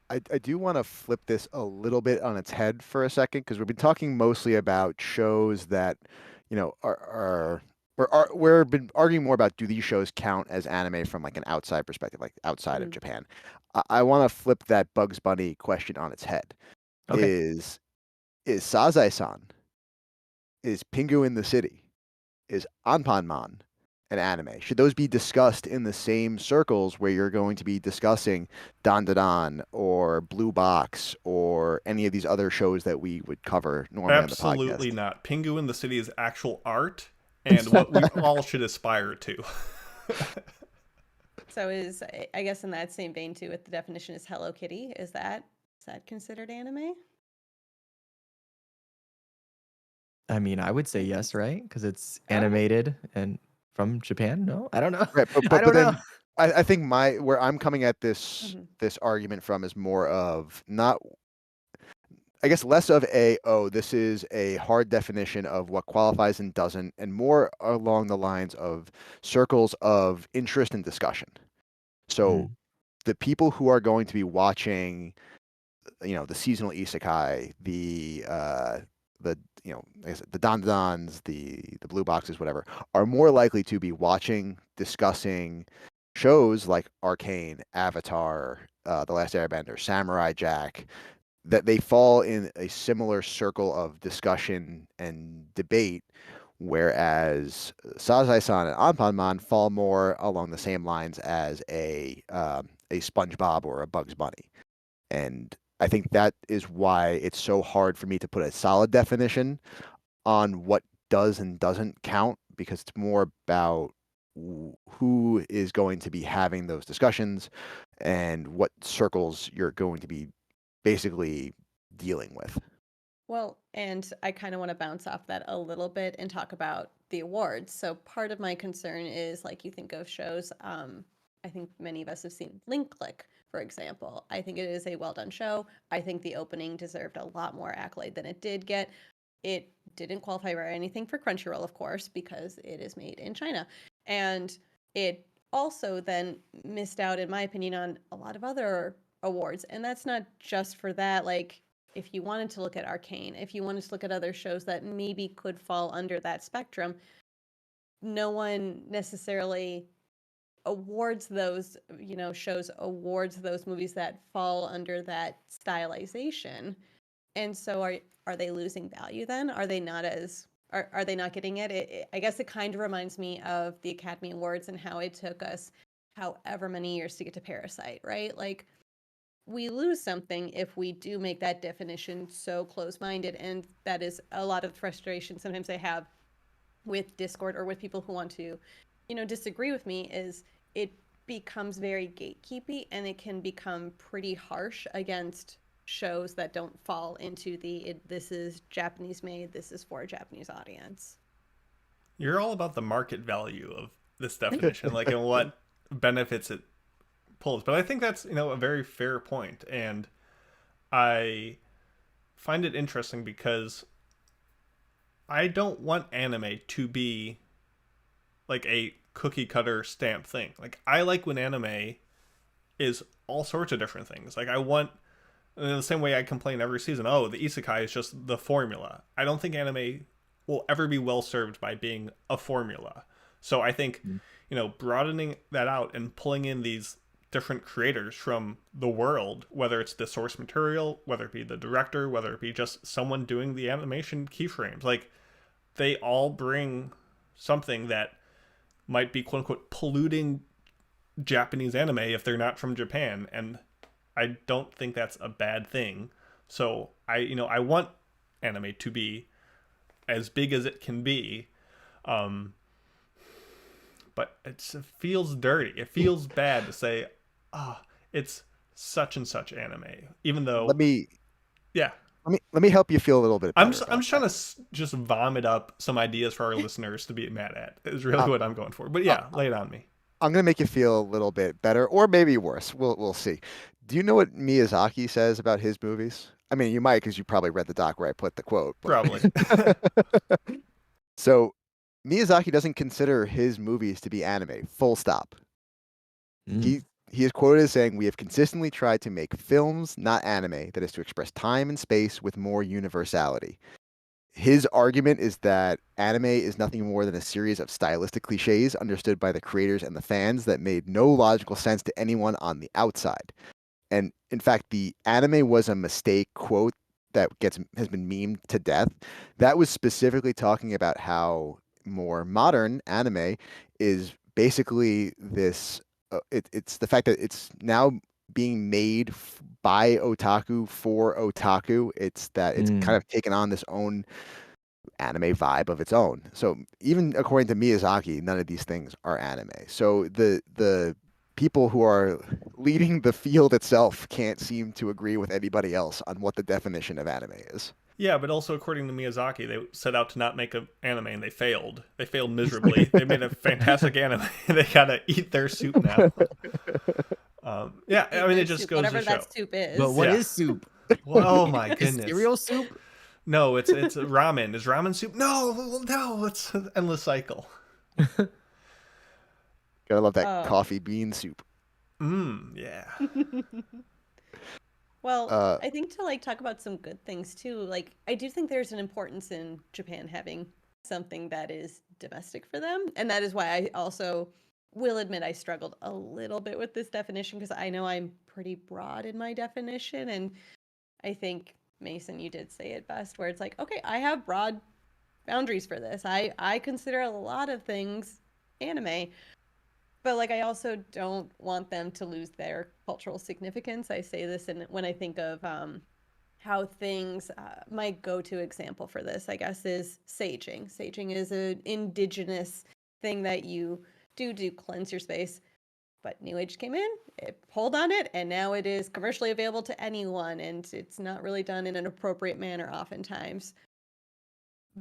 I do want to flip this a little bit on its head for a second, because we've been talking mostly about shows that, we've been arguing more about, do these shows count as anime from like an outside perspective, like outside of Japan. I want to flip that Bugs Bunny question on its head. Okay. Is Sazae-san, is Pingu in the City, is Anpanman an anime? Should those be discussed in the same circles where you're going to be discussing Dan Da Dan or Blue Box or any of these other shows that we would cover normally on the podcast? Absolutely not. Pingu in the City is actual art and what we all should aspire to. So I guess in that same vein too, with the definition is Hello Kitty, is that considered anime? I mean, I would say yes, right? Because it's animated and from Japan. No, I don't know. Right, I but don't know. then I think where I'm coming at this argument from is more of not, I guess, less of this is a hard definition of what qualifies and doesn't, and more along the lines of circles of interest and discussion. So the people who are going to be watching, the seasonal isekai, the like I said, the Don-Dons, the Blue Boxes, whatever, are more likely to be watching, discussing shows like Arcane, Avatar, The Last Airbender, Samurai Jack, that they fall in a similar circle of discussion and debate, whereas Sazae-san and Anpanman fall more along the same lines as a SpongeBob or a Bugs Bunny. And I think that is why it's so hard for me to put a solid definition on what does and doesn't count, because it's more about who is going to be having those discussions and what circles you're going to be basically dealing with. Well, and I kind of want to bounce off that a little bit and talk about the awards. So part of my concern is, like, you think of shows, I think many of us have seen Link Click, for example. I think it is a well-done show. I think the opening deserved a lot more accolade than it did get. It didn't qualify for anything for Crunchyroll, of course, because it is made in China. And it also then missed out, in my opinion, on a lot of other awards. And that's not just for that. Like, if you wanted to look at Arcane, if you wanted to look at other shows that maybe could fall under that spectrum, no one necessarily awards those, shows awards those movies that fall under that stylization. And so are they losing value then? Are they not are they not getting it? I guess it kind of reminds me of the Academy Awards and how it took us however many years to get to Parasite, right? Like, we lose something if we do make that definition so close-minded, and that is a lot of frustration sometimes I have with Discord or with people who want to, disagree with me, is it becomes very gatekeepy, and it can become pretty harsh against shows that don't fall into this is Japanese made, this is for a Japanese audience. You're all about the market value of this definition, like, and what benefits it pulls. But I think that's, a very fair point. And I find it interesting because I don't want anime to be like a cookie cutter stamp thing. Like, I like when anime is all sorts of different things. Like, I want, in the same way I complain every season, the isekai is just the formula. I don't think anime will ever be well served by being a formula. So I think, broadening that out and pulling in these different creators from the world, whether it's the source material, whether it be the director, whether it be just someone doing the animation keyframes, like, they all bring something that might be quote unquote polluting Japanese anime if they're not from Japan. And I don't think that's a bad thing. So I want anime to be as big as it can be. But it feels dirty. It feels bad to say, it's such and such anime, even though. Let me Let me help you feel a little bit better. I'm just trying to just vomit up some ideas for our listeners to be mad at. Is really what I'm going for. But yeah, lay it on me. I'm gonna make you feel a little bit better, or maybe worse. We'll see. Do you know what Miyazaki says about his movies? I mean, you might because you probably read the doc where I put the quote. Probably. So Miyazaki doesn't consider his movies to be anime. Full stop. He is quoted as saying, "We have consistently tried to make films, not anime, that is to express time and space with more universality." His argument is that anime is nothing more than a series of stylistic cliches understood by the creators and the fans that made no logical sense to anyone on the outside. And in fact, the anime was a mistake quote that has been memed to death. That was specifically talking about how more modern anime is basically this. It's the fact that it's now being made by otaku for otaku. It's that it's kind of taken on this own anime vibe of its own. So even according to Miyazaki, none of these things are anime. So the people who are leading the field itself can't seem to agree with anybody else on what the definition of anime is. Yeah, but also according to Miyazaki, they set out to not make an anime and they failed. They failed miserably. They made a fantastic anime. They gotta eat their soup now. Yeah, I mean, it just goes whatever to show. that soup is. But what is soup? Well, oh my Is goodness. cereal soup? No, it's ramen. Is ramen soup? No, it's an endless cycle. Gotta love that coffee bean soup. Yeah. Well, I think to talk about some good things too, I do think there's an importance in Japan having something that is domestic for them. And that is why I also will admit I struggled a little bit with this definition because I know I'm pretty broad in my definition. And I think, Mason, you did say it best, where it's okay, I have broad boundaries for this. I consider a lot of things anime. But I also don't want them to lose their cultural significance. I say this when I think of how things. My go-to example for this, I guess, is saging. Saging is an indigenous thing that you do cleanse your space. But New Age came in, it pulled on it, and now it is commercially available to anyone, and it's not really done in an appropriate manner oftentimes.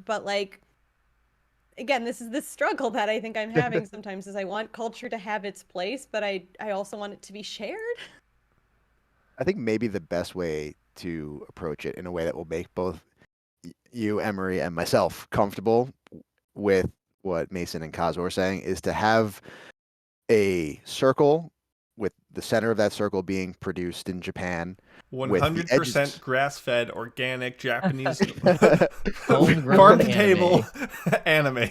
But again, this is the struggle that I think I'm having sometimes is I want culture to have its place, but I also want it to be shared. I think maybe the best way to approach it in a way that will make both you, Emery, and myself comfortable with what Mason and Kazuo are saying is to have a circle with the center of that circle being produced in Japan. 100% grass-fed, organic, Japanese, Homegrown farm-to-table anime.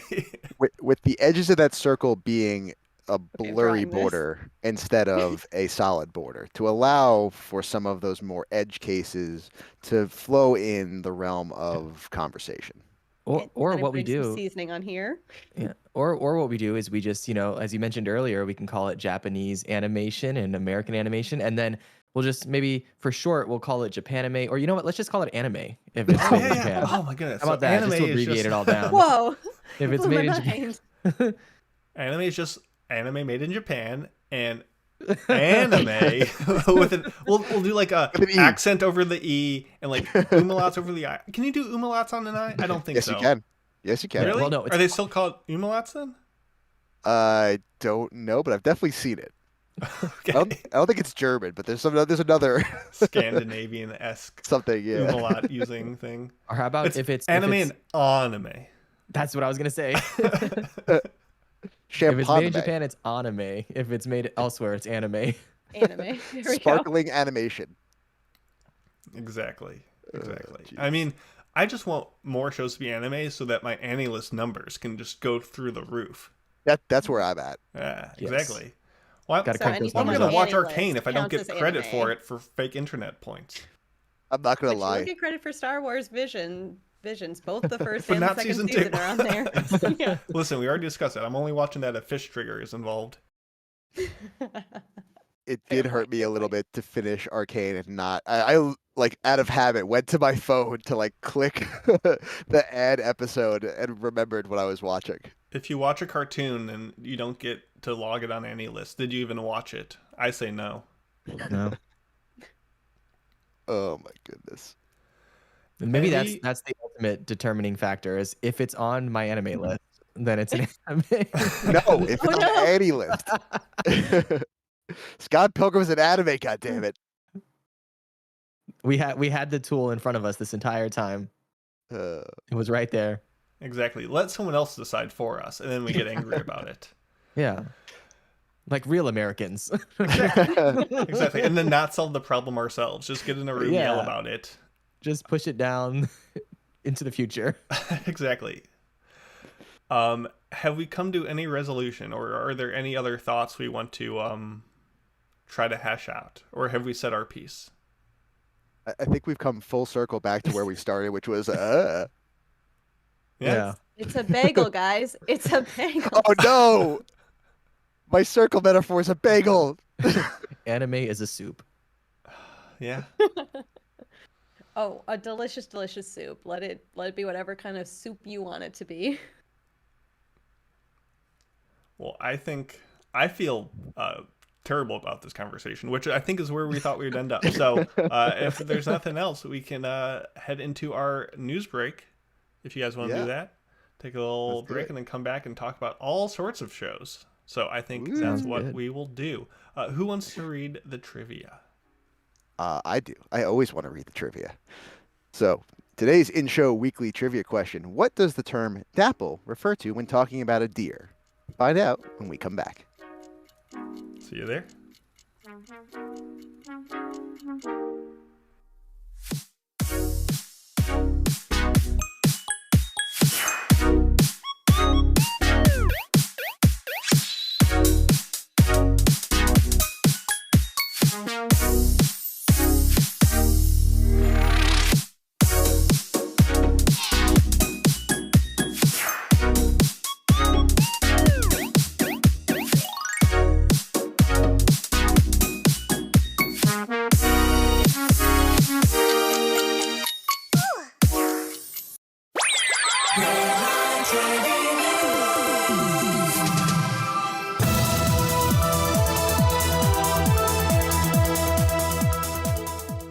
With the edges of that circle being a blurry border instead of a solid border to allow for some of those more edge cases to flow in the realm of conversation. Or what we do, seasoning on here. Yeah. Or what we do is we just, as you mentioned earlier, we can call it Japanese animation and American animation, and then we'll just maybe for short we'll call it Japanime, or you know what? Let's just call it anime if it's made in Japan. Oh my goodness! How about that? Just to abbreviate it all down. Whoa! If it's made in Japan, anime is just anime made in Japan, and anime with we'll do a accent over the E and umlauts over the I. Can you do umlauts on an I? I don't think yes, so. Yes, you can. Yes, you can. Really? Well, no, are they still called umlauts then? I don't know, but I've definitely seen it. Okay. I don't think it's German, but there's another Scandinavian-esque something, yeah. umlaut using thing. Or how about if it's anime and anime? That's what I was gonna say. If it's made in Japan, it's anime. If it's made elsewhere, it's anime. Anime. Sparkling animation. Exactly. I mean, I just want more shows to be anime so that my AniList numbers can just go through the roof. That's where I'm at. Yeah, Yes. exactly. Well, Gotta crank those I'm numbers going to up. watch Arcane if I don't counts get as credit anime. for it for fake internet points. I'm not gonna But lie. you don't get credit for Star Wars Visions. Both the first But and the not second season season 2. are on there. Yeah. Listen, we already discussed it. I'm only watching that if Fish Trigger is involved. It did hurt me a little bit to finish Arcane and not. I out of habit went to my phone to click the ad episode and remembered what I was watching. If you watch a cartoon and you don't get to log it on AniList, did you even watch it? I say no. No. Oh my goodness. And maybe Maybe- that's the ultimate determining factor is if it's on my anime list, then it's an anime. No, if it's on any list. Scott Pilgrim's an anime, goddammit. We had the tool in front of us this entire time. It was right there. Exactly. Let someone else decide for us, and then we get angry about it. Yeah. Like real Americans. Exactly. And then not solve the problem ourselves. Just get in a room, yell Yeah. about it. Just push it down into the future. Exactly. Have we come to any resolution, or are there any other thoughts we want to try to hash out, or have we said our piece? I think we've come full circle back to where we started, which was Yeah. It's a bagel, guys. It's a bagel. Oh no! My circle metaphor is a bagel. Anime is a soup. Yeah. Oh, a delicious, delicious soup. Let it be whatever kind of soup you want it to be. Well, I feel terrible about this conversation, which I think is where we thought we'd end up. So if there's nothing else, we can head into our news break. If you guys want to do that, take a little Let's do break it. and then come back and talk about all sorts of shows. So I think that's Sounds what good. we will do. Who wants to read the trivia? I do. I always want to read the trivia. So, today's in-show weekly trivia question. What does the term dapple refer to when talking about a deer? Find out when we come back. See you there.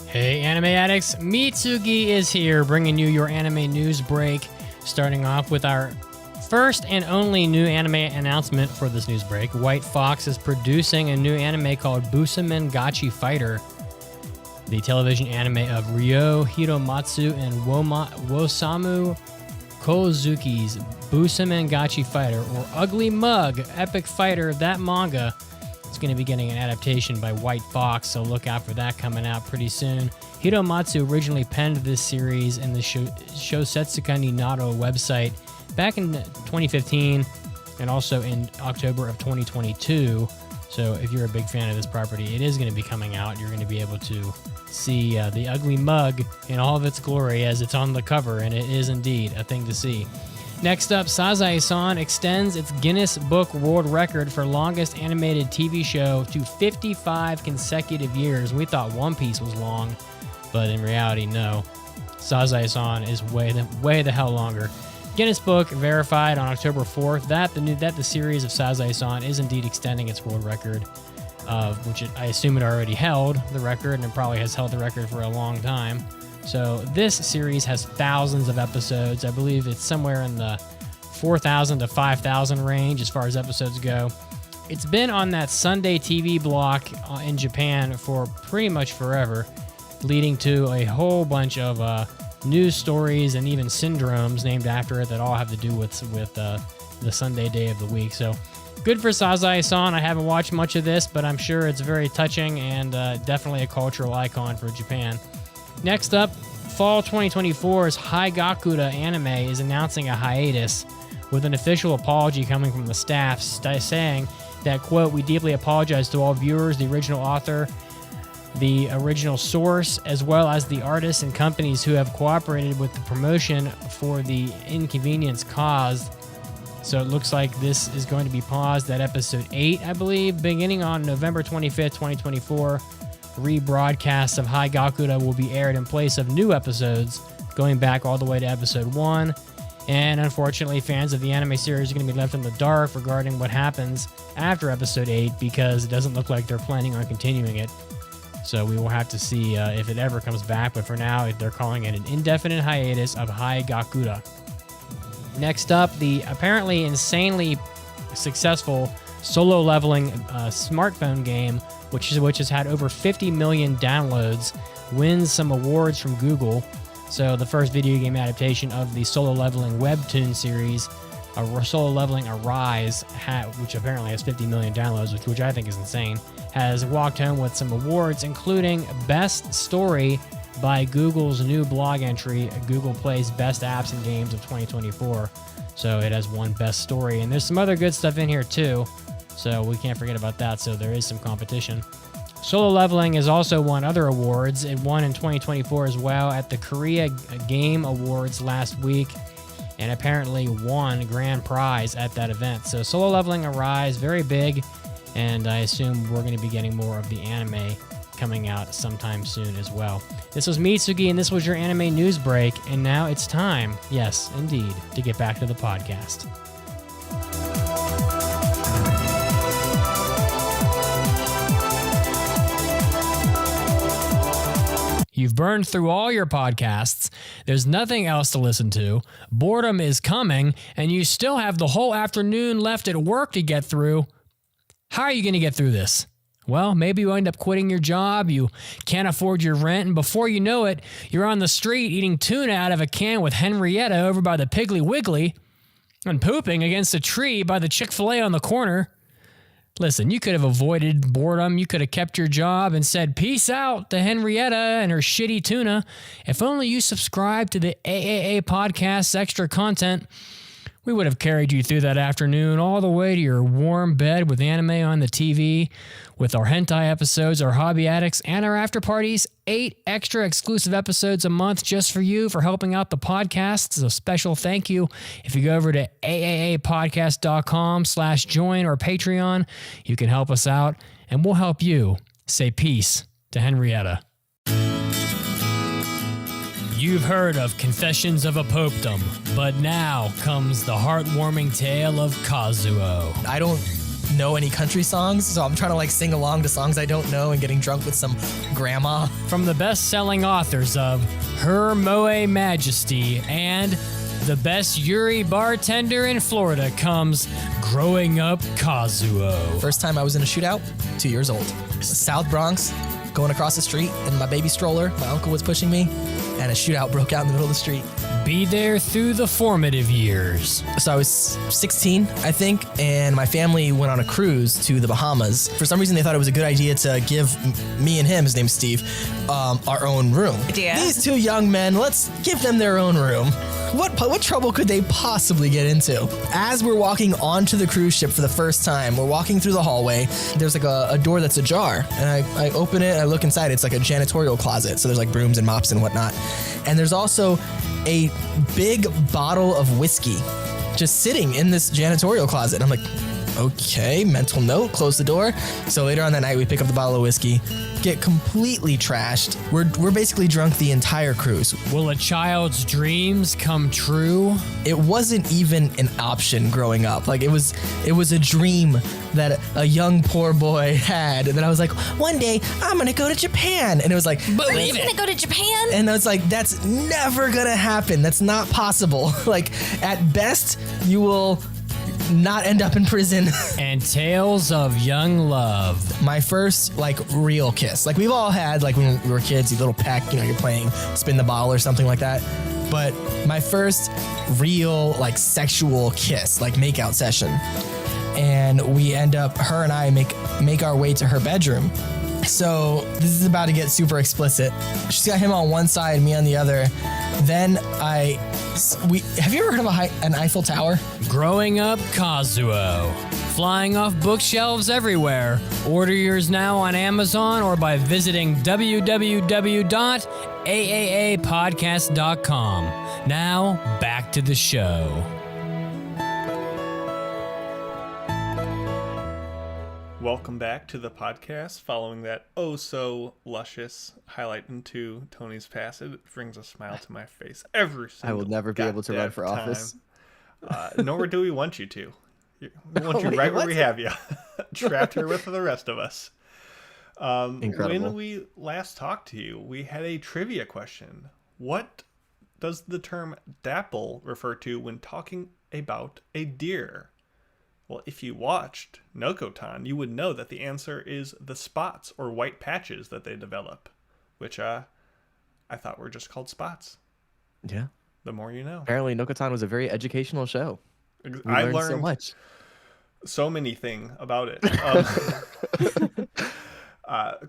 Hey, Anime Addicts, Mitsugi is here, bringing you your anime news break, starting off with our first and only new anime announcement for this news break. White Fox is producing a new anime called Busamen Gachi Fighter, the television anime of Ryo Hiromatsu and Wosamu Kozuki's Busamen Gachi Fighter, or Ugly Mug, epic fighter. That manga is going to be getting an adaptation by White Fox, so look out for that coming out pretty soon. Hiromatsu originally penned this series in the Shosetsuka ni Naro website back in 2015 and also in October of 2022. So if you're a big fan of this property, it is going to be coming out. You're going to be able to see the Ugly Mug in all of its glory as it's on the cover, and it is indeed a thing to see. Next up, Sazae-san extends its Guinness Book World Record for longest animated TV show to 55 consecutive years. We thought One Piece was long, but in reality, no. Sazae-san is way the hell longer. Guinness Book verified on October 4th that the series of Sazae-san is indeed extending its world record, which I assume it already held the record, and it probably has held the record for a long time. So this series has thousands of episodes. I believe it's somewhere in the 4,000 to 5,000 range as far as episodes go. It's been on that Sunday TV block in Japan for pretty much forever, leading to a whole bunch of news stories and even syndromes named after it that all have to do with the Sunday day of the week. So good for Sazae-san. I haven't watched much of this, but I'm sure it's very touching and definitely a cultural icon for Japan. Next up, fall 2024's Haigakura Anime is announcing a hiatus with an official apology coming from the staff saying that, quote, "We deeply apologize to all viewers, the original author, the original source, as well as the artists and companies who have cooperated with the promotion for the inconvenience caused." So it looks like this is going to be paused at episode 8, I believe, beginning on November 25th, 2024. Rebroadcasts of Haigakura will be aired in place of new episodes, going back all the way to episode 1. And unfortunately, fans of the anime series are going to be left in the dark regarding what happens after episode 8, because it doesn't look like they're planning on continuing it. So we will have to see if it ever comes back. But for now, they're calling it an indefinite hiatus of Haigakura. Next up, the apparently insanely successful solo leveling smartphone game, which has had over 50 million downloads, wins some awards from Google. So the first video game adaptation of the solo leveling webtoon series, Solo Leveling Arise, which apparently has 50 million downloads, which I think is insane, has walked home with some awards, including Best Story by Google's new blog entry, Google Play's Best Apps and Games of 2024. So it has won Best Story, and there's some other good stuff in here too, so we can't forget about that. So there is some competition. Solo Leveling has also won other awards. It won in 2024 as well at the Korea Game Awards last week, and apparently won grand prize at that event. So Solo Leveling Arise, very big, and I assume we're going to be getting more of the anime coming out sometime soon as well. This was Mitsugi, and this was your anime news break, and now it's time, yes, indeed, to get back to the podcast. You've burned through all your podcasts, there's nothing else to listen to, boredom is coming, and you still have the whole afternoon left at work to get through. How are you going to get through this? Well, maybe you end up quitting your job, you can't afford your rent, and before you know it, you're on the street eating tuna out of a can with Henrietta over by the Piggly Wiggly and pooping against a tree by the Chick-fil-A on the corner. Listen, you could have avoided boredom, you could have kept your job and said peace out to Henrietta and her shitty tuna. If only you subscribed to the AAA Podcast's extra content, we would have carried you through that afternoon all the way to your warm bed with anime on the TV, with our hentai episodes, our hobby addicts, and our after parties. 8 extra exclusive episodes a month just for you for helping out the podcast. So special thank you. If you go over to AAAPodcast.com/join or Patreon, you can help us out, and we'll help you say peace to Henrietta. You've heard of Confessions of a Popedom, but now comes the heartwarming tale of Kazuo. I don't know any country songs, so I'm trying to sing along to songs I don't know and getting drunk with some grandma. From the best-selling authors of Her Moe Majesty and The Best Yuri Bartender in Florida comes Growing Up Kazuo. First time I was in a shootout, 2 years old. South Bronx, going across the street in my baby stroller. My uncle was pushing me, and a shootout broke out in the middle of the street. Be there through the formative years. So I was 16, I think, and my family went on a cruise to the Bahamas. For some reason, they thought it was a good idea to give me and him, his name's Steve, our own room. Yeah. These two young men, let's give them their own room. What trouble could they possibly get into? As we're walking onto the cruise ship for the first time, we're walking through the hallway. There's a door that's ajar, and I open it, and I look inside. It's like a janitorial closet, so there's brooms and mops and whatnot. And there's also a big bottle of whiskey just sitting in this janitorial closet. I'm like, okay, mental note, close the door. So later on that night, we pick up the bottle of whiskey, get completely trashed. We're basically drunk the entire cruise. Will a child's dreams come true? It wasn't even an option growing up. It was a dream that a young poor boy had. And then I was like, one day I'm gonna go to Japan. And it was like, Believe it. Gonna go to Japan? And I was like, that's never gonna happen. That's not possible. At best, you will not end up in prison. And tales of young love. My first real kiss. We've all had when we were kids, you little peck, you're playing spin the bottle or something like that. But my first real sexual kiss, makeout session. And we end up, her and I make our way to her bedroom. So this is about to get super explicit. She's got him on one side, me on the other. Then have you ever heard of an Eiffel Tower? Growing Up Kazuo. Flying off bookshelves everywhere. Order yours now on Amazon or by visiting www.AAAPodcast.com. Now, back to the show. Welcome back to the podcast. Following that so luscious highlight into Tony's past, it brings a smile to my face every single I will never be able to run for time. office. Nor do we want you to. We want you right where we have you, trapped here with the rest of us. Incredible. When we last talked to you, we had a trivia question. What does the term dapple refer to when talking about a deer? Well, if you watched Nokotan, you would know that the answer is the spots or white patches that they develop, which I thought were just called spots. Yeah. The more you know. Apparently, Nokotan was a very educational show. We I learned so learned much. so many things about it.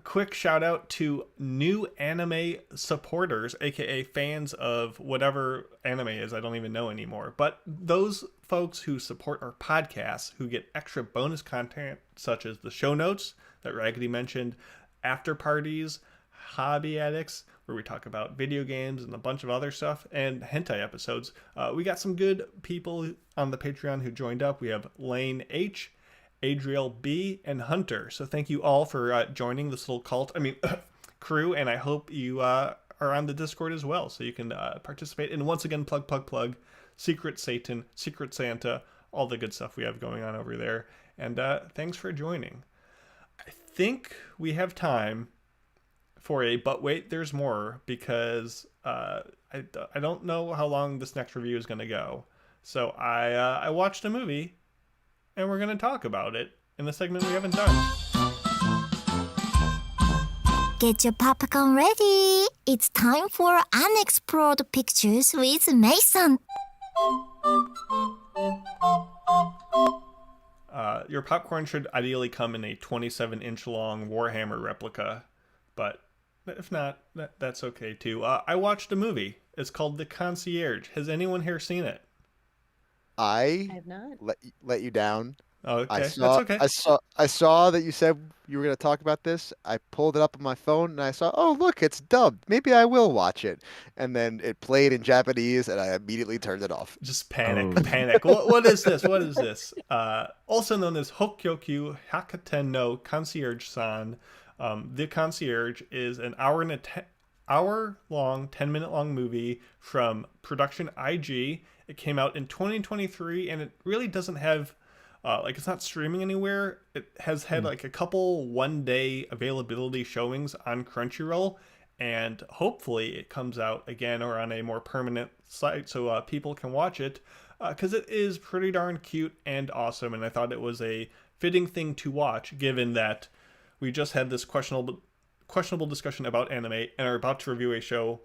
Quick shout out to new anime supporters, aka fans of whatever anime is, I don't even know anymore. But those folks who support our podcast, who get extra bonus content such as the show notes that Raggedy mentioned, after parties, hobby addicts, where we talk about video games and a bunch of other stuff, and hentai episodes. We got some good people on the Patreon who joined up. We have Lane H, Adriel B, and Hunter. So thank you all for joining this little cult, crew, and I hope you are on the Discord as well, so you can participate. And once again, plug, Secret Satan, Secret Santa, all the good stuff we have going on over there. And thanks for joining. I think we have time for a but wait, there's more, because I don't know how long this next review is going to go. So I watched a movie, and we're going to talk about it in the segment we haven't done. Get your popcorn ready. It's time for Unexplored Pictures with Mason. Your popcorn should ideally come in a 27-inch long Warhammer replica, but if not, that's okay too. I watched a movie. It's called The Concierge. Has anyone here seen it? I have not. let you down. Oh, okay. That's okay. I saw that you said you were going to talk about this. I pulled it up on my phone and I saw, oh look, it's dubbed. Maybe I will watch it. And then it played in Japanese and I immediately turned it off. Just panic. What is this? What is this? Also known as Hokkyoku Hakaten no Concierge-san. The Concierge is an hour-long, 10-minute-long movie from Production IG. It came out in 2023, and it really doesn't have, it's not streaming anywhere. It has had a couple one-day availability showings on Crunchyroll, and hopefully it comes out again or on a more permanent site so people can watch it, because it is pretty darn cute and awesome, and I thought it was a fitting thing to watch, given that we just had this questionable discussion about anime and are about to review a show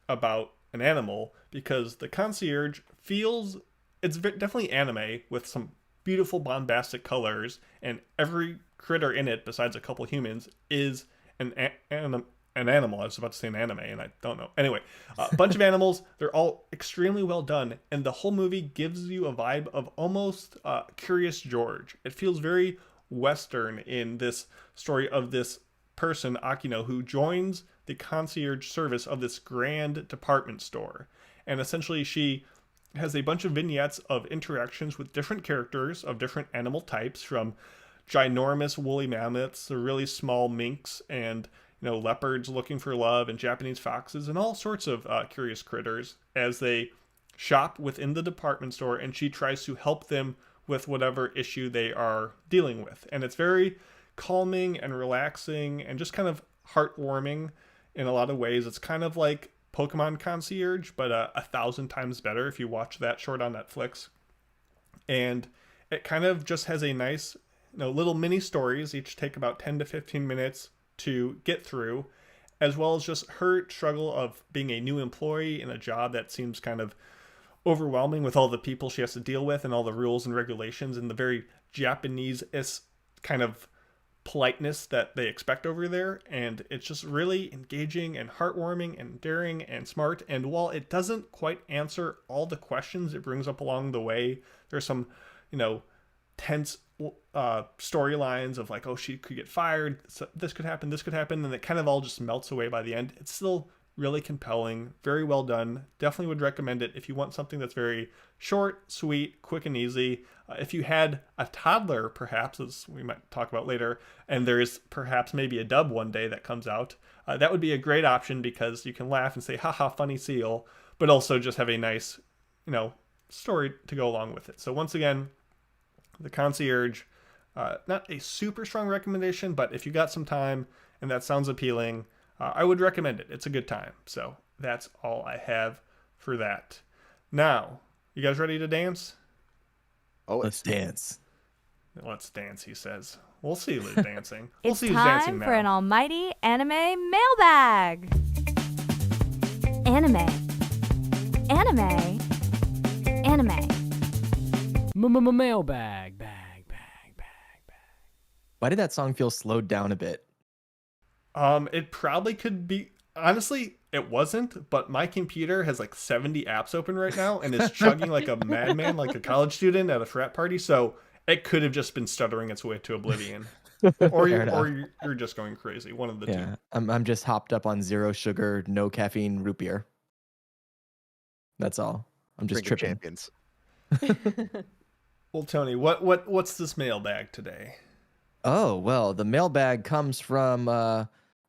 about an animal, because The Concierge it's definitely anime with some beautiful bombastic colors, and every critter in it besides a couple humans is an animal. I was about to say an anime and I don't know. Anyway, a bunch of animals. They're all extremely well done, and the whole movie gives you a vibe of almost Curious George. It feels very Western in this story of this person, Akino, who joins the concierge service of this grand department store. And essentially she has a bunch of vignettes of interactions with different characters of different animal types, from ginormous woolly mammoths to really small minks and leopards looking for love and Japanese foxes and all sorts of curious critters as they shop within the department store, and she tries to help them with whatever issue they are dealing with. And it's very calming and relaxing and just kind of heartwarming in a lot of ways. It's kind of like Pokemon Concierge, but 1,000 times better if you watch that short on Netflix. And it kind of just has a nice, little mini stories, each take about 10 to 15 minutes to get through, as well as just her struggle of being a new employee in a job that seems kind of overwhelming with all the people she has to deal with and all the rules and regulations and the very Japanese kind of politeness that they expect over there. And it's just really engaging and heartwarming and daring and smart. And while it doesn't quite answer all the questions it brings up along the way, there's some tense storylines of like, oh, she could get fired, so this could happen, and it kind of all just melts away by the end. It's still really compelling, very well done. Definitely would recommend it if you want something that's very short, sweet, quick, and easy. If you had a toddler, perhaps, as we might talk about later, and there's perhaps maybe a dub one day that comes out, that would be a great option, because you can laugh and say, haha, funny seal, but also just have a nice, story to go along with it. So once again, The Concierge, not a super strong recommendation, but if you got some time and that sounds appealing, I would recommend it. It's a good time. So that's all I have for that. Now, you guys ready to dance? Oh, Let's dance. Let's dance, he says. We'll see who's dancing. We'll It's see who's dancing time now. for an almighty anime mailbag. Anime. Anime. Anime. Mailbag. Bag. Why did that song feel slowed down a bit? It probably could be. Honestly, it wasn't, but my computer has like 70 apps open right now and is chugging like a madman, like a college student at a frat party. So it could have just been stuttering its way to oblivion, or you're just going crazy. One of the two. Yeah, I'm just hopped up on 0 sugar, no caffeine root beer. That's all. I'm just drinking tripping. champions. Well, Tony, what's this mailbag today? Oh, well, the mailbag comes from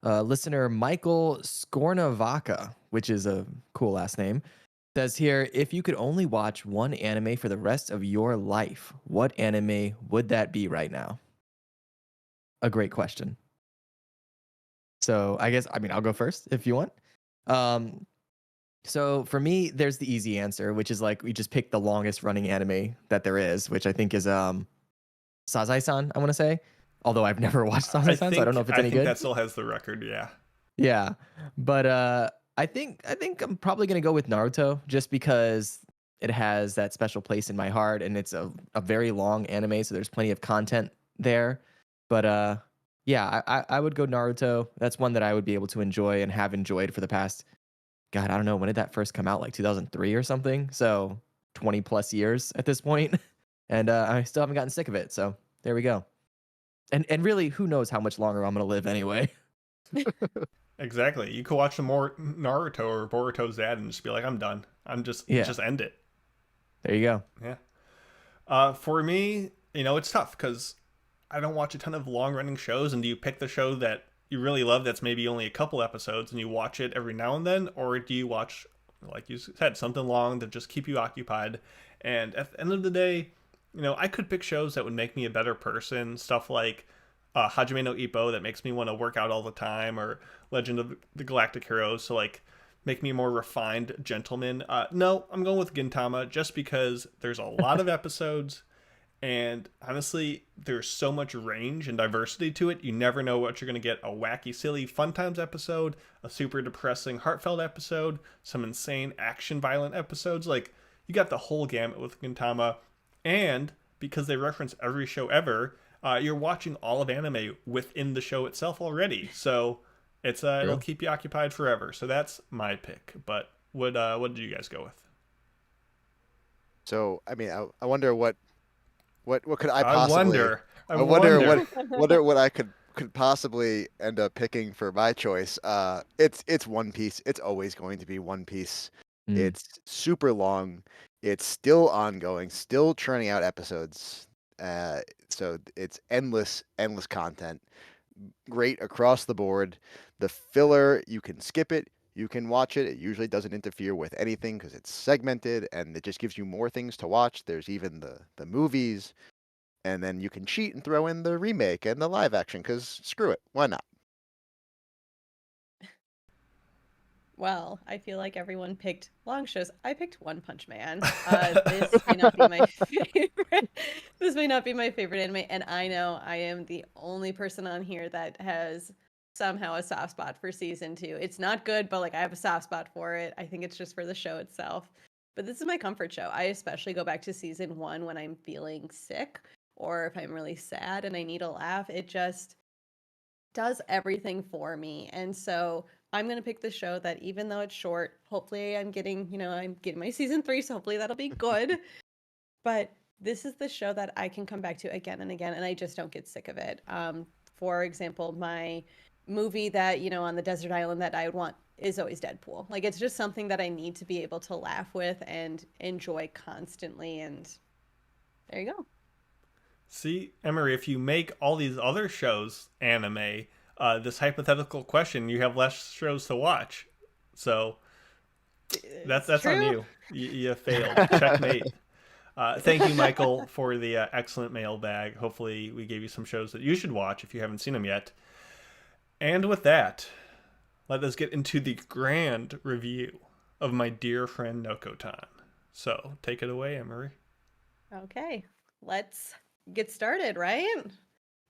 listener Michael Skornavaca, which is a cool last name. Says here, if you could only watch one anime for the rest of your life, what anime would that be right now? A great question. So I'll go first if you want. So for me, there's the easy answer, which is like we just pick the longest running anime that there is, which I think is Sazai-san, I want to say. Although I've never watched Sazai-san, so I don't know if it's any good. I think that still has the record, yeah. Yeah. But I think I'm probably gonna go with Naruto just because it has that special place in my heart and it's a very long anime, so there's plenty of content there. But yeah, I would go Naruto. That's one that I would be able to enjoy and have enjoyed for the past, God, I don't know, when did that first come out? Like 2003 or something? So 20 plus years at this point. And I still haven't gotten sick of it. So there we go. And really, who knows how much longer I'm going to live anyway. Exactly. You could watch some more Naruto or Boruto's dad and just be like, I'm done. Just end it. There you go. Yeah. For me, it's tough because I don't watch a ton of long running shows. And do you pick the show that you really love that's maybe only a couple episodes and you watch it every now and then? Or do you watch, like you said, something long that just keep you occupied? And at the end of the day, I could pick shows that would make me a better person. Stuff like Hajime no Ippo that makes me want to work out all the time, or Legend of the Galactic Heroes to like make me a more refined gentleman. No, I'm going with Gintama just because there's a lot of episodes, and honestly, there's so much range and diversity to it. You never know what you're going to get. A wacky, silly, fun times episode, a super depressing, heartfelt episode, some insane action, violent episodes. Like, you got the whole gamut with Gintama. And because they reference every show ever, you're watching all of anime within the show itself already. So it'll keep you occupied forever. So that's my pick. But what did you guys go with? So I wonder what could I possibly? I wonder what I could possibly end up picking for my choice. It's One Piece. It's always going to be One Piece. It's super long. It's still ongoing, still churning out episodes. So it's endless content. Great across the board. The filler, you can skip it, you can watch it. It usually doesn't interfere with anything because it's segmented and it just gives you more things to watch. There's even the movies. And then you can cheat and throw in the remake and the live action because screw it. Why not? Well, I feel like everyone picked long shows. I picked One Punch Man. This may not be my favorite. This may not be my favorite anime, and I know I am the only person on here that has somehow a soft spot for season 2. It's not good, but like I have a soft spot for it. I think it's just for the show itself. But this is my comfort show. I especially go back to season 1 when I'm feeling sick or if I'm really sad and I need a laugh. It just does everything for me. And so I'm going to pick the show that even though it's short, hopefully I'm getting my season 3, so hopefully that'll be good. But this is the show that I can come back to again and again, and I just don't get sick of it. For example, my movie that, on the desert island that I would want is always Deadpool. Like, it's just something that I need to be able to laugh with and enjoy constantly, and there you go. See, Emery, if you make all these other shows anime, this hypothetical question, you have less shows to watch. So that's on you. You failed. Checkmate. Thank you, Michael, for the excellent mailbag. Hopefully we gave you some shows that you should watch if you haven't seen them yet. And with that, let us get into the grand review of my dear friend Nokotan. So, take it away, Emery. Okay, let's get started, right?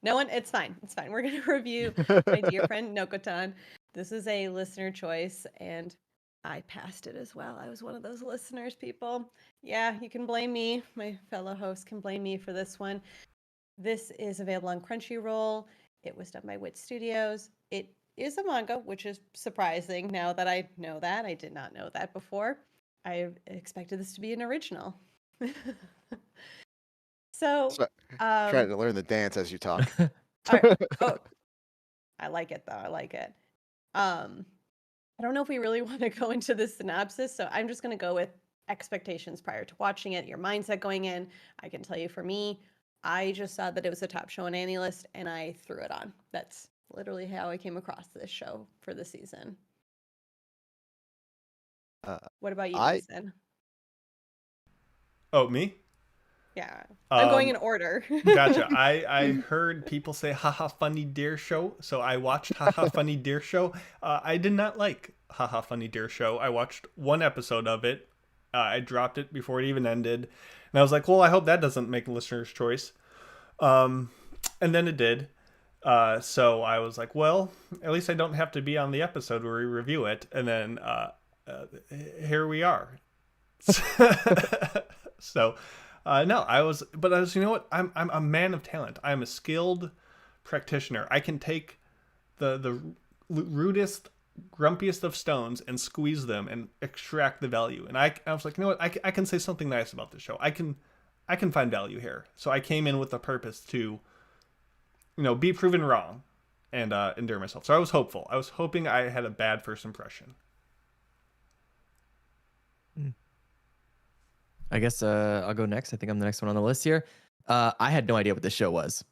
No one, it's fine. It's fine. We're going to review my dear friend Nokotan. This is a listener choice, and I passed it as well. I was one of those listeners, people. Yeah, you can blame me. My fellow hosts can blame me for this one. This is available on Crunchyroll. It was done by Wit Studios. It is a manga, which is surprising now that I know that. I did not know that before. I expected this to be an original. So, Trying to learn the dance as you talk. all right. Oh, I like it though. I like it. I don't know if we really want to go into the synopsis, so I'm just going to go with expectations prior to watching it, your mindset going in. I can tell you for me, I just saw that it was a top show on Annie List and I threw it on. That's literally how I came across this show for the season. What about you, Jason? Oh, me? Yeah. I'm going in order. Gotcha. I heard people say haha funny deer show, so I watched haha funny deer show. I did not like haha funny deer show. I watched one episode of it. I dropped it before it even ended. And I was like, well, I hope that doesn't make listener's choice. And then it did. So I was like, well, at least I don't have to be on the episode where we review it. And then here we are. So no, I was, you know what? I'm a man of talent. I'm a skilled practitioner. I can take the rudest, grumpiest of stones and squeeze them and extract the value. And I was like, you know what? I can say something nice about this show. I can find value here. So I came in with the purpose to, be proven wrong and endure myself. So I was hopeful. I was hoping I had a bad first impression. I guess I'll go next. I think I'm the next one on the list here. I had no idea what this show was.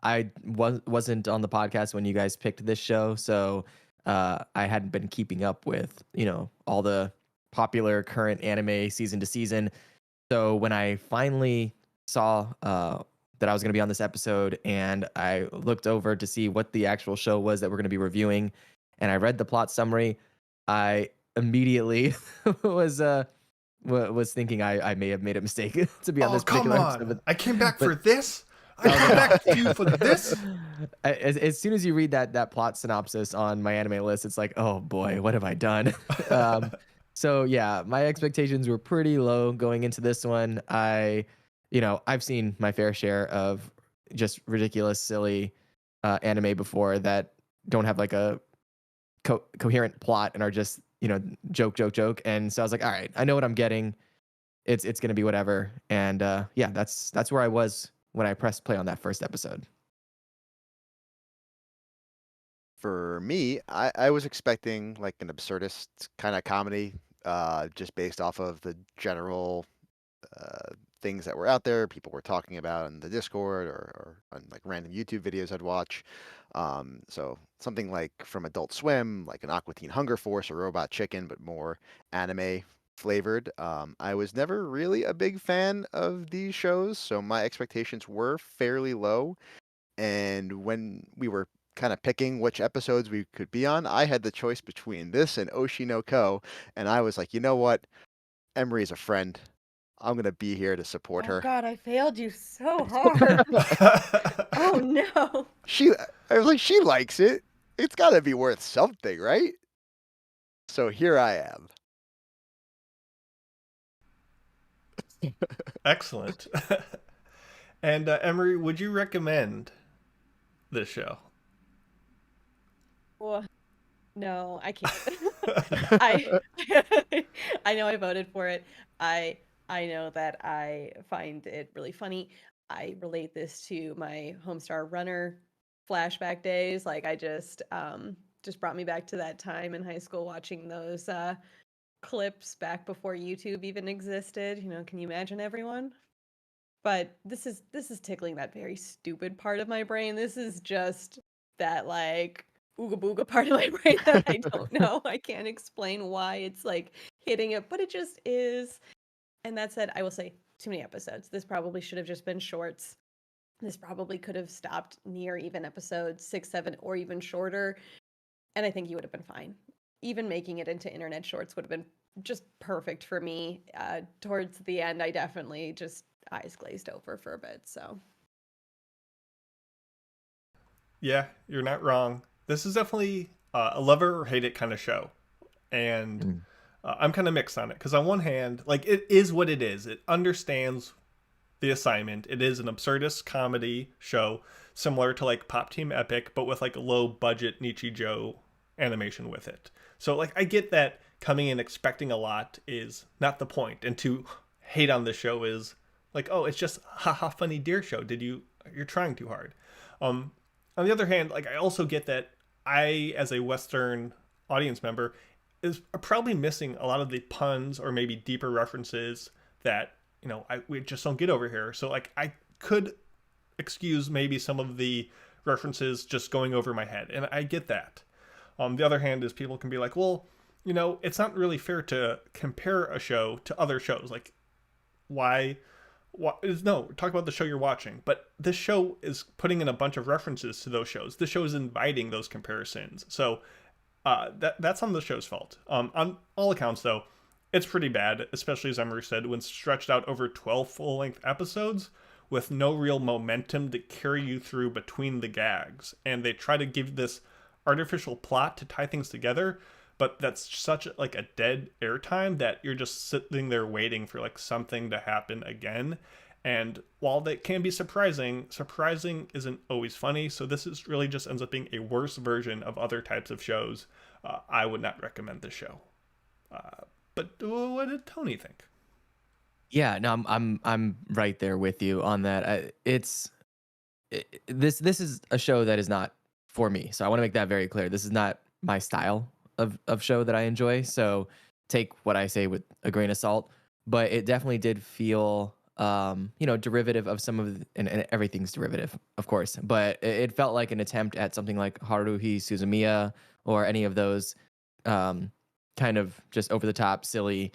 I wasn't on the podcast when you guys picked this show, so I hadn't been keeping up with, all the popular current anime season to season. So when I finally saw that I was going to be on this episode and I looked over to see what the actual show was that we're going to be reviewing, and I read the plot summary, I immediately was thinking I may have made a mistake to be on this particular episode. But, I came back for this? I came back to you for this? As soon as you read that plot synopsis on my anime list, it's like, oh boy, what have I done? So yeah, my expectations were pretty low going into this one. I've seen my fair share of just ridiculous, silly anime before that don't have like a coherent plot and are just, joke. And so I was like, all right, I know what I'm getting. It's going to be whatever. And yeah, that's where I was when I pressed play on that first episode. For me, I was expecting like an absurdist kind of comedy, just based off of the general things that were out there, people were talking about in the Discord or on like random YouTube videos I'd watch. So something like from Adult Swim, like an Aqua Teen Hunger Force or Robot Chicken, but more anime flavored. I was never really a big fan of these shows, so my expectations were fairly low. And when we were kind of picking which episodes we could be on, I had the choice between this and Oshi no Ko, and I was like, you know what? Emery's a friend. I'm going to be here to support her. Oh God, I failed you so hard. Oh no. I was like, she likes it. It's got to be worth something, right? So here I am. Excellent. And Emery, would you recommend this show? Well, no, I can't. I know I voted for it. I know that I find it really funny. I relate this to my Homestar Runner flashback days. Like I just brought me back to that time in high school watching those clips back before YouTube even existed. Can you imagine, everyone? But this is tickling that very stupid part of my brain. This is just that like ooga booga part of my brain that I don't know. I can't explain why it's like hitting it, but it just is. And that said, I will say too many episodes. This probably should have just been shorts. This probably could have stopped near even episode 6, 7, or even shorter, and I think you would have been fine. Even making it into internet shorts would have been just perfect for me. Towards the end, I definitely just eyes glazed over for a bit. So Yeah, you're not wrong. This is definitely a love it or hate it kind of show. And I'm kind of mixed on it because on one hand, like, it is what it is. It understands the assignment. It is an absurdist comedy show similar to like Pop Team Epic, but with like a low budget Nichijou animation with it. So like I get that coming in expecting a lot is not the point, and to hate on the show is like, oh, it's just haha funny deer show. You're trying too hard. On the other hand, like, I also get that I, as a Western audience member, is probably missing a lot of the puns or maybe deeper references that, we just don't get over here. So like I could excuse maybe some of the references just going over my head, and I get that. The other hand is people can be like, well, it's not really fair to compare a show to other shows. Like, why no, talk about the show you're watching. But this show is putting in a bunch of references to those shows. This show is inviting those comparisons. So that's on the show's fault. On all accounts, though, it's pretty bad, especially as Emery said, when stretched out over 12 full-length episodes with no real momentum to carry you through between the gags. And they try to give this artificial plot to tie things together, but that's such like a dead airtime that you're just sitting there waiting for like something to happen again. And while that can be surprising isn't always funny. So this is really just ends up being a worse version of other types of shows. I would not recommend this show. But what did Tony think? Yeah, no, I'm right there with you on that. This is a show that is not for me. So I want to make that very clear. This is not my style of show that I enjoy. So take what I say with a grain of salt. But it definitely did feel, derivative of some of, and everything's derivative, of course. But it felt like an attempt at something like Haruhi Suzumiya or any of those kind of just over the top, silly,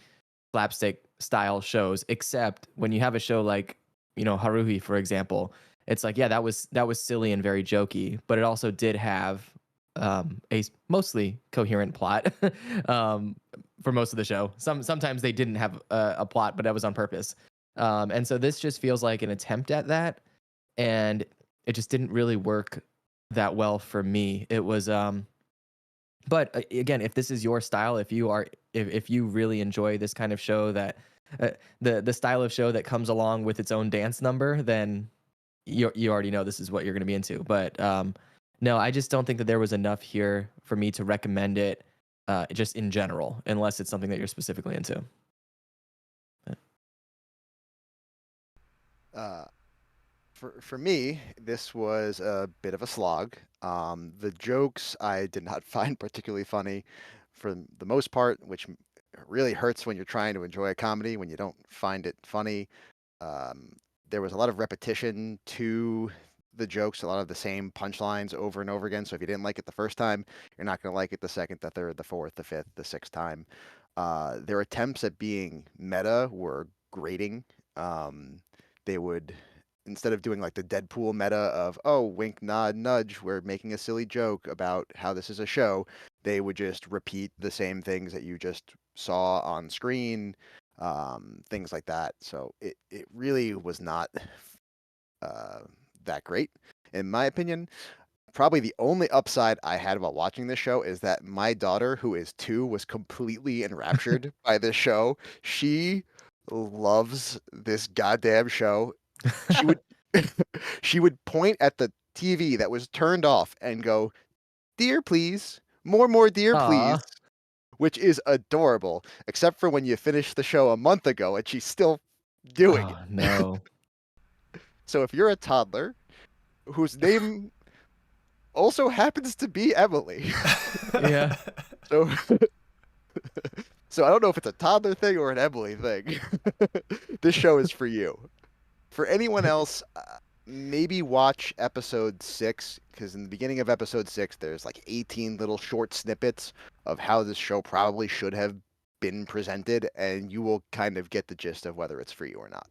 slapstick style shows. Except when you have a show like, Haruhi, for example, it's like, yeah, that was silly and very jokey, but it also did have a mostly coherent plot for most of the show. Sometimes they didn't have a plot, but that was on purpose. And so this just feels like an attempt at that, and it just didn't really work that well for me. It was but again, if this is your style, if you really enjoy this kind of show, that the style of show that comes along with its own dance number, then you already know this is what you're going to be into. But no, I just don't think that there was enough here for me to recommend it just in general, unless it's something that you're specifically into. For me, this was a bit of a slog. The jokes I did not find particularly funny for the most part, which really hurts when you're trying to enjoy a comedy when you don't find it funny. There was a lot of repetition to the jokes, a lot of the same punchlines over and over again. So if you didn't like it the first time, you're not going to like it the second, the third, the fourth, the fifth, the sixth time. Their attempts at being meta were grating. They would, instead of doing like the Deadpool meta of, oh, wink, nod, nudge, we're making a silly joke about how this is a show, they would just repeat the same things that you just saw on screen, things like that. So it really was not that great, in my opinion. Probably the only upside I had about watching this show is that my daughter, who is 2, was completely enraptured by this show. She loves this goddamn show. She would she would point at the TV that was turned off and go, "Dear, please. More dear, please." Aw. Which is adorable, except for when you finished the show a month ago and she's still doing it. Oh, no. So if you're a toddler whose name also happens to be Emily. Yeah. So so I don't know if it's a toddler thing or an Emily thing. This show is for you. For anyone else, maybe watch episode 6, because in the beginning of episode 6, there's like 18 little short snippets of how this show probably should have been presented, and you will kind of get the gist of whether it's for you or not.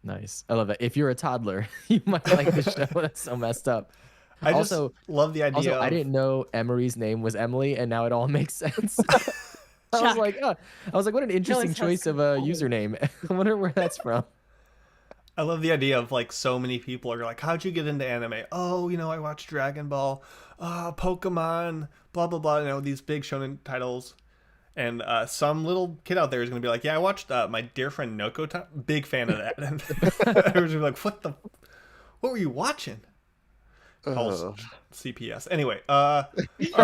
Nice. I love it. If you're a toddler, you might like the show. That's so messed up. I just Also, love the idea I of didn't know Emery's name was Emily, and now it all makes sense. I was Chuck. like, oh, what an interesting sounds choice of a username. I wonder where that's from. I love the idea of like so many people are like, how'd you get into anime? Oh, I watched Dragon Ball, Pokemon, blah blah blah. These big shonen titles, and some little kid out there is gonna be like, yeah, I watched my dear friend Nokotan, big fan of that, and everyone's gonna be like, what were you watching? Oh, CPS. Anyway, are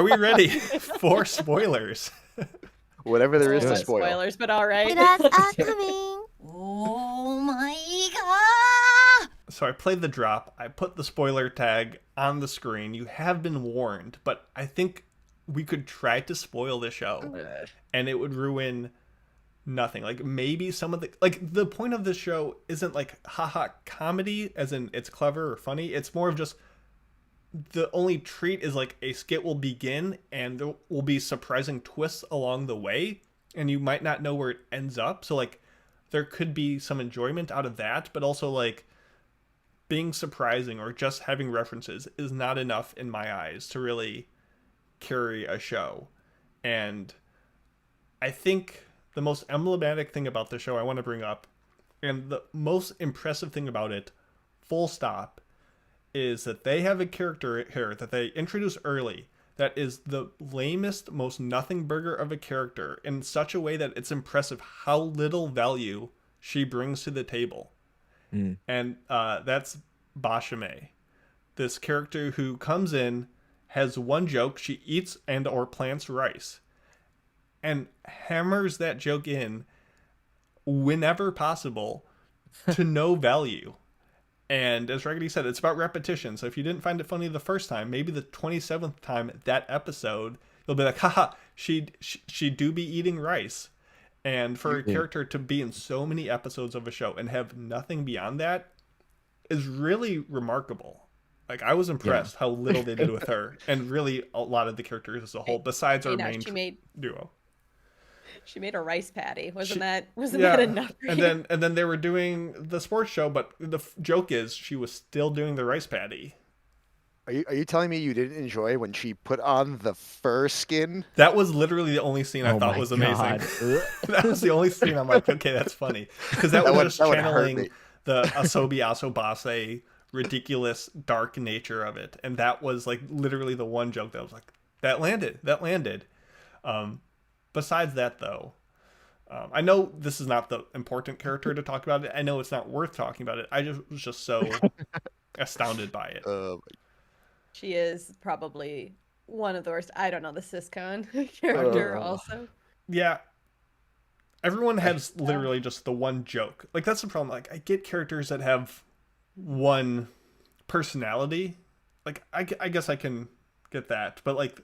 we ready for spoilers? Whatever there is to Almost spoil. spoilers, but all right. Spoilers are coming. Oh my god! So I played the drop. I put the spoiler tag on the screen. You have been warned, but I think we could try to spoil the show, and it would ruin nothing. Like maybe some of the point of this show isn't like haha comedy, as in it's clever or funny. It's more of just the only treat is like a skit will begin and there will be surprising twists along the way, and you might not know where it ends up. So like there could be some enjoyment out of that, but also like being surprising or just having references is not enough in my eyes to really carry a show. And I think the most emblematic thing about the show I want to bring up, and the most impressive thing about it, full stop, is that they have a character here that they introduce early that is the lamest, most nothing burger of a character in such a way that it's impressive how little value she brings to the table. And that's Bashime, this character who comes in, has one joke: she eats and or plants rice, and hammers that joke in whenever possible to no value. And as Raggedy said, it's about repetition. So if you didn't find it funny the first time, maybe the 27th time that episode, you'll be like, haha, she do be eating rice. And for a character to be in so many episodes of a show and have nothing beyond that is really remarkable. Like, I was impressed how little they did with her, and really a lot of the characters as a whole, besides our main duo. She made a rice patty. Wasn't that enough for you? And then they were doing the sports show, but the joke is she was still doing the rice patty. Are you telling me you didn't enjoy when she put on the fur skin? That was literally the only scene I thought was amazing. That was the only scene I'm like, okay, that's funny. Because that was just channeling the Asobi Asobase ridiculous dark nature of it. And that was like literally the one joke that was like, that landed. Besides that, though, I know this is not the important character to talk about it. I know it's not worth talking about it. I was just so astounded by it. She is probably one of the worst. I don't know, the Siscon character also. Yeah. Everyone has literally just the one joke. Like, that's the problem. Like, I get characters that have one personality. Like, I guess I can get that. But, like,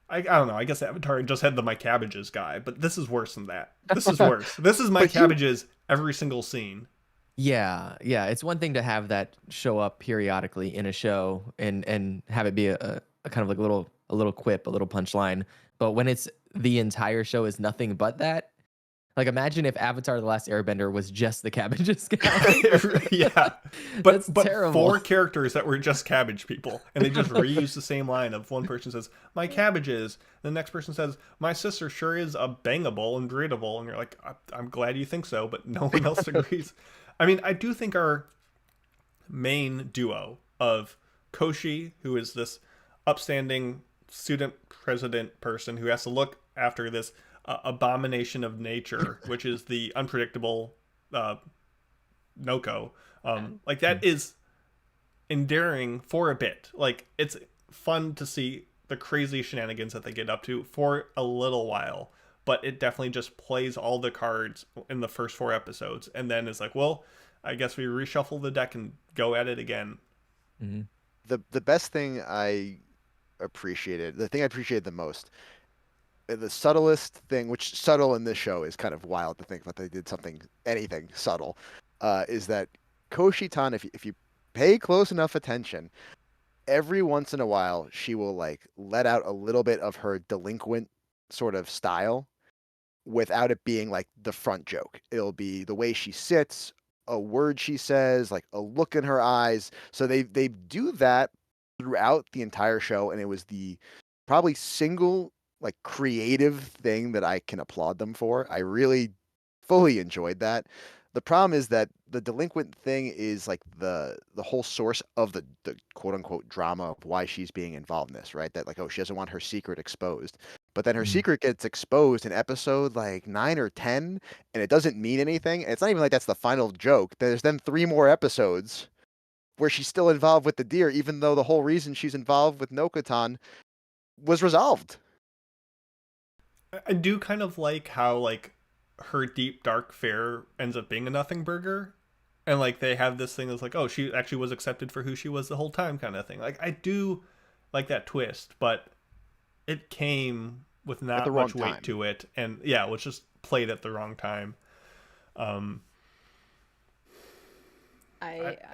I don't know. I guess Avatar just had the my cabbages guy. But this is worse than that. This is worse. This is my cabbages every single scene. Yeah. It's one thing to have that show up periodically in a show and have it be a kind of like a little quip, a little punchline. But when it's the entire show is nothing but that, like imagine if Avatar: The Last Airbender was just the cabbages guy. Yeah, but terrible. 4 characters that were just cabbage people, and they just reuse the same line of one person says my cabbages, the next person says my sister sure is a bangable and breedable, and you're like, I'm glad you think so, but no one else agrees. I mean, I do think our main duo of Koshi, who is this upstanding student president person who has to look after this abomination of nature, which is the unpredictable Noko, like that is endearing for a bit. Like, it's fun to see the crazy shenanigans that they get up to for a little while, but it definitely just plays all the cards in the first 4 episodes, and then it's like, well, I guess we reshuffle the deck and go at it again. Mm-hmm. The best thing I appreciated, the thing I appreciated the most, the subtlest thing, which subtle in this show is kind of wild to think that they did anything subtle, is that Koshi-tan, if you pay close enough attention, every once in a while she will like let out a little bit of her delinquent sort of style without it being like the front joke. It'll be the way she sits, a word she says, like a look in her eyes. So they do that throughout the entire show, and it was the probably single like creative thing that I can applaud them for. I really fully enjoyed that. The problem is that the delinquent thing is like the whole source of the quote unquote drama of why she's being involved in this, right? That like, oh, she doesn't want her secret exposed. But then her secret gets exposed in episode like 9 or 10, and it doesn't mean anything. And it's not even like that's the final joke. There's then 3 more episodes where she's still involved with the deer, even though the whole reason she's involved with Nokotan was resolved. I do kind of like how like her deep dark fare ends up being a nothing burger, and like they have this thing that's like, oh, she actually was accepted for who she was the whole time, kind of thing. Like I do like that twist, but it came with not much weight to it, and yeah, it was just played at the wrong time. I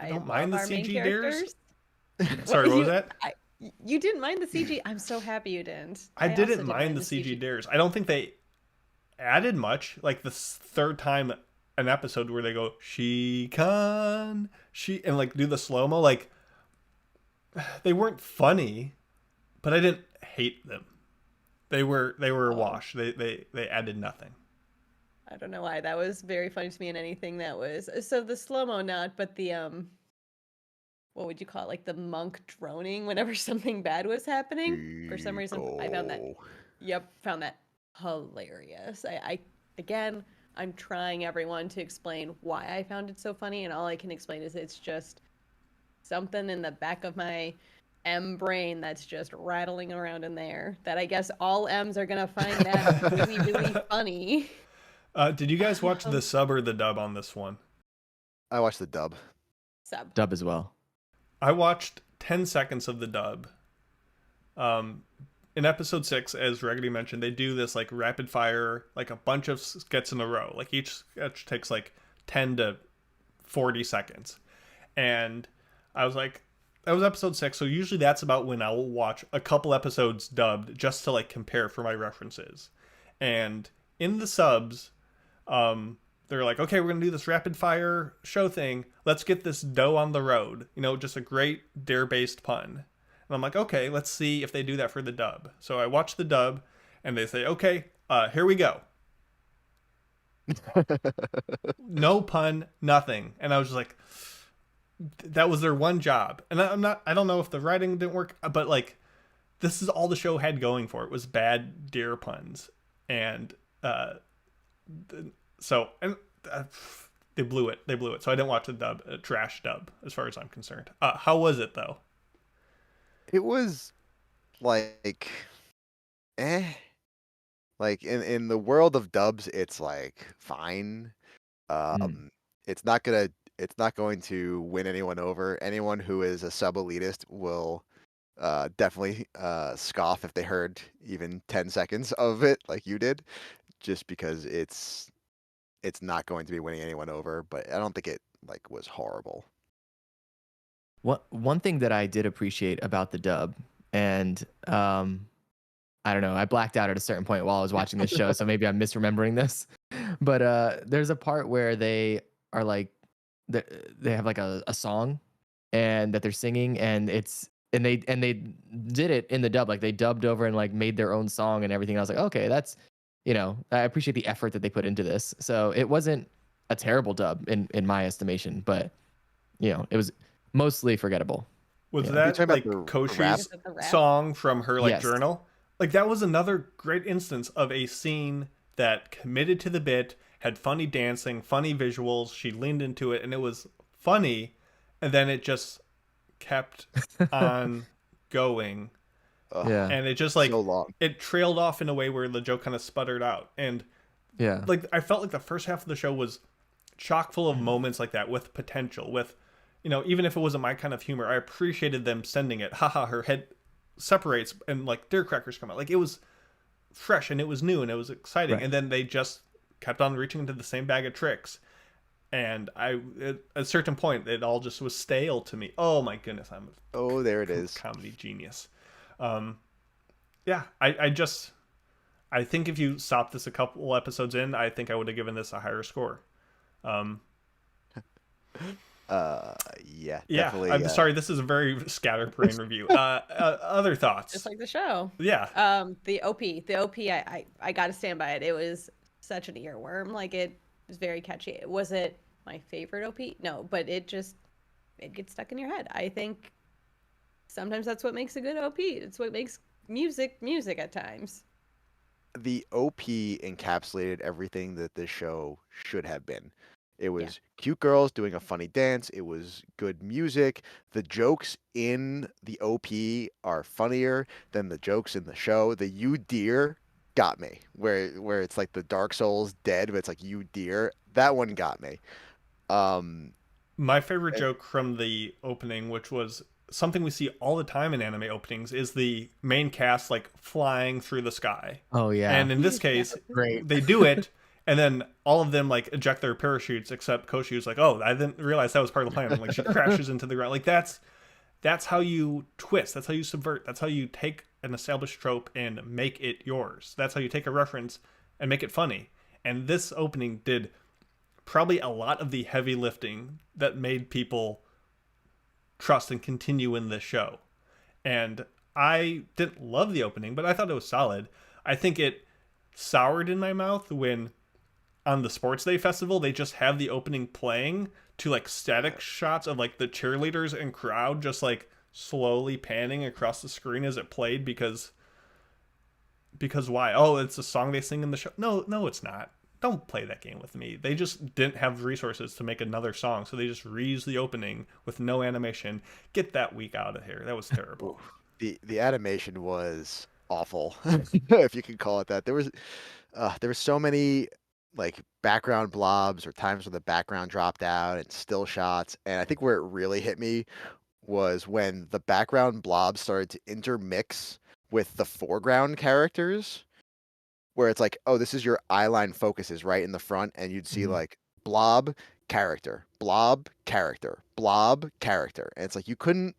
don't mind the love our main CG characters. dares. Sorry, what was that? You didn't mind the CG. I'm so happy you didn't. I also didn't mind the CG dares. I don't think they added much. Like the third time an episode where they go she and like do the slow mo, like they weren't funny, but I didn't hate them. They were a wash. They added nothing. I don't know why that was very funny to me. In anything that was so the slow mo not, but the what would you call it? Like the monk droning whenever something bad was happening. For some reason, I found that. Yep, found that hilarious. Again, I'm trying everyone to explain why I found it so funny, and all I can explain is it's just something in the back of my M brain that's just rattling around in there. That I guess all M's are gonna find that really, really funny. Did you guys watch the sub or the dub on this one? I watched the dub. Dub as well. I watched 10 seconds of the dub. In episode 6, as Raggedy mentioned, they do this like rapid fire, like a bunch of skits in a row. Like each sketch takes like 10 to 40 seconds. And I was like, that was episode 6. So usually that's about when I will watch a couple episodes dubbed just to like compare for my references. And in the subs, they're like, okay, we're going to do this rapid fire show thing. Let's get this dough on the road. You know, just a great dare-based pun. And I'm like, okay, let's see if they do that for the dub. So I watch the dub, and they say, okay, here we go. No pun, nothing. And I was just like, that was their one job. And I don't know if the writing didn't work, but like, this is all the show had going for it was bad deer puns. And, they blew it. So I didn't watch the dub, trash dub, as far as I'm concerned. How was it though? It was like, like in the world of dubs, it's like fine. It's not going to win anyone over. Anyone who is a sub elitist will definitely scoff if they heard even 10 seconds of it, like you did, just because it's not going to be winning anyone over. But I don't think it like was horrible. One thing that I did appreciate about the dub, and I don't know, I blacked out at a certain point while I was watching this show, so maybe I'm misremembering this. But there's a part where they are like, they have like a song, and that they're singing, and they did it in the dub, like they dubbed over and like made their own song and everything. And I was like, okay, that's, you know, I appreciate the effort that they put into this. So it wasn't a terrible dub in my estimation, but you know, it was mostly forgettable. Was that like Koshi's song from her like journal? Like that was another great instance of a scene that committed to the bit, had funny dancing, funny visuals. She leaned into it and it was funny, and then it just kept on going. And it just like it trailed off in a way where the joke kind of sputtered out. And like I felt like the first half of the show was chock full of moments like that with potential, with, you know, even if it wasn't my kind of humor, I appreciated them sending it. Haha, her head separates and like deer crackers come out. Like it was fresh and it was new and it was exciting. Right. And then they just kept on reaching into the same bag of tricks. And at a certain point, it all just was stale to me. Oh my goodness, there it is. Comedy genius. I think if you stopped this a couple episodes in, I think I would have given this a higher score. Yeah, Yeah, definitely. I'm sorry. This is a very scatterbrained review. Other thoughts? Just like the show. Yeah. The OP, I got to stand by it. It was such an earworm. Like, it was very catchy. Was it my favorite OP? No, but it gets stuck in your head. I think sometimes that's what makes a good OP. It's what makes music at times. The OP encapsulated everything that this show should have been. It was cute girls doing a funny dance. It was good music. The jokes in the OP are funnier than the jokes in the show. The "you dear" got me. Where it's like the Dark Souls dead, but it's like "you dear." That one got me. My favorite joke from the opening, which was something we see all the time in anime openings, is the main cast like flying through the sky. Oh yeah. And in this case, Great. they do it, and then all of them like eject their parachutes, except Koshi's like, "Oh, I didn't realize that was part of the plan." And, like, she crashes into the ground. Like, that's how you twist. That's how you subvert. That's how you take an established trope and make it yours. That's how you take a reference and make it funny. And this opening did probably a lot of the heavy lifting that made people trust and continue in this show. And I didn't love the opening, but I thought it was solid. I think it soured in my mouth when on the Sports Day Festival they just have the opening playing to like static shots of like the cheerleaders and crowd just like slowly panning across the screen as it played because why? Oh, it's a song they sing in the show. No, it's not. Don't play that game with me. They just didn't have resources to make another song, so they just reused the opening with no animation. Get that week out of here. That was terrible. The animation was awful, if you could call it that. There were so many like background blobs or times where the background dropped out and still shots, and I think where it really hit me was when the background blobs started to intermix with the foreground characters, where it's like, oh, this is your eyeline focuses right in the front, and you'd see like blob character, blob character, blob character, and it's like you couldn't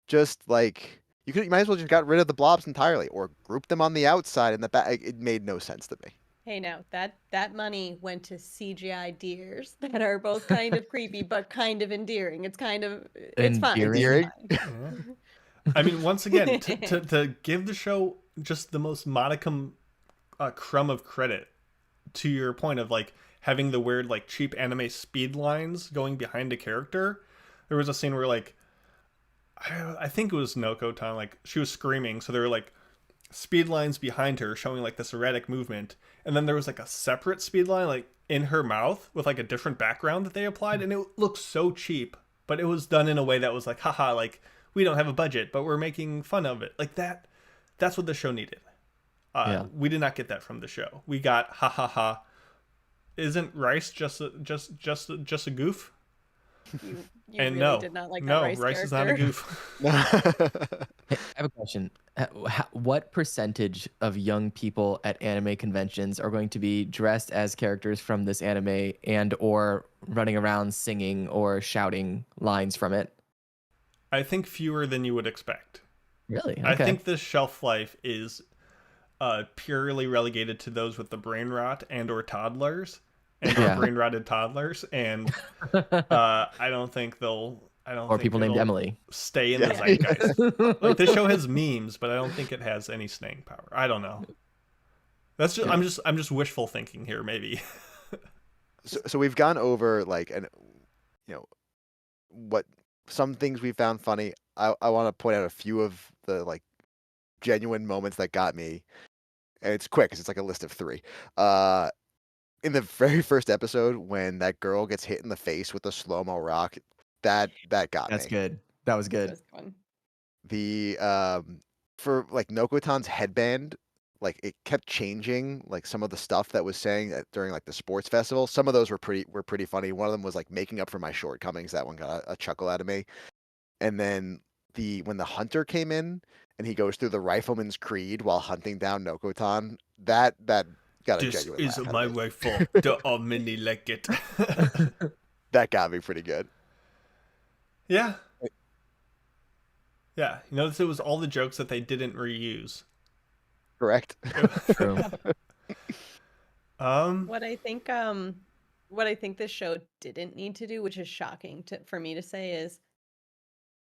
just like you might as well just got rid of the blobs entirely or group them on the outside and the back. It made no sense to me. Hey, now that money went to CGI deers that are both kind of creepy but kind of endearing. It's fine. Endearing? It's fine. I mean, once again, to give the show just the most modicum crumb of credit, to your point of like having the weird like cheap anime speed lines going behind a character. There was a scene where like I think it was Nokotan, like she was screaming, so there were like speed lines behind her showing like this erratic movement, and then there was like a separate speed line like in her mouth with like a different background that they applied, and it looked so cheap, but it was done in a way that was like, haha, like we don't have a budget but we're making fun of it. Like that's what the show needed. We did not get that from the show. We got ha ha ha. Isn't rice just a goof? You and really no, did not like that no, rice rice is not a character. goof. Hey, I have a question. What percentage of young people at anime conventions are going to be dressed as characters from this anime and or running around singing or shouting lines from it? I think fewer than you would expect. Really? Okay. I think the shelf life is purely relegated to those with the brain rot and or toddlers and or brain rotted toddlers, and I don't think they'll. Or people named Emily stay in the zeitgeist. Like, this show has memes, but I don't think it has any staying power. I don't know. That's just I'm just wishful thinking here, maybe. So we've gone over like what some things we found funny. I want to point out a few of the like genuine moments that got me, and it's quick because it's like a list of 3. In the very first episode, when that girl gets hit in the face with a slow-mo rock, that got me. That's good. That was good. That's fun. The for like Nokotan's headband, like it kept changing, like some of the stuff that was saying during like the sports festival. Some of those were pretty funny. One of them was like making up for my shortcomings. That one got a chuckle out of me. And then when the hunter came in and he goes through the rifleman's creed while hunting down Nokotan, that got a genuine laugh. This is my rifle. Do all many like it? That got me pretty good. Yeah. Yeah. You notice it was all the jokes that they didn't reuse. Correct. True. What I think what I think this show didn't need to do, which is shocking for me to say, is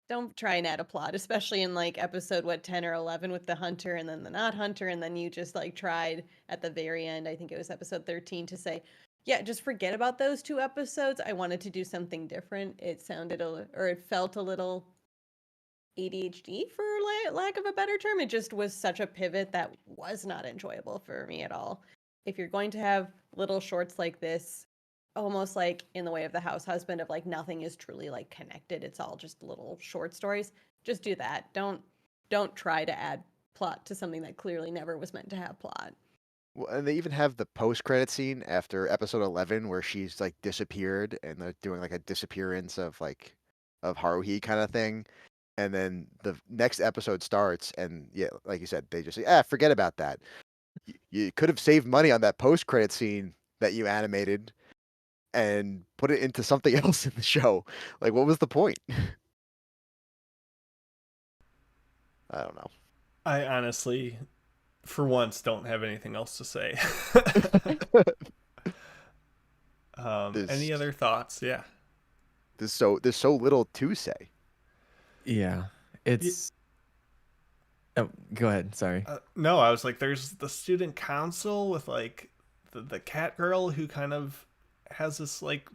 don't try and add a plot, especially in like episode 10 or 11 with the hunter and then the not hunter, and then you just like tried at the very end, I think it was episode 13, to say, yeah, just forget about those 2 episodes. I wanted to do something different. It sounded it felt a little ADHD, for lack of a better term. It just was such a pivot that was not enjoyable for me at all. If you're going to have little shorts like this, almost like In the Way of the House Husband, of like nothing is truly like connected, it's all just little short stories, just do that. Don't try to add plot to something that clearly never was meant to have plot. Well, and they even have the post-credit scene after episode 11 where she's like disappeared and they're doing like a disappearance of Haruhi kind of thing. And then the next episode starts and yeah, like you said, they just say, forget about that. You could have saved money on that post-credit scene that you animated and put it into something else in the show. Like, what was the point? I don't know. I honestly, for once, don't have anything else to say. Any other thoughts? Yeah. There's so little to say. Yeah, it's. Oh, go ahead. Sorry. No, I was like, there's the student council with like the cat girl who kind of has this like,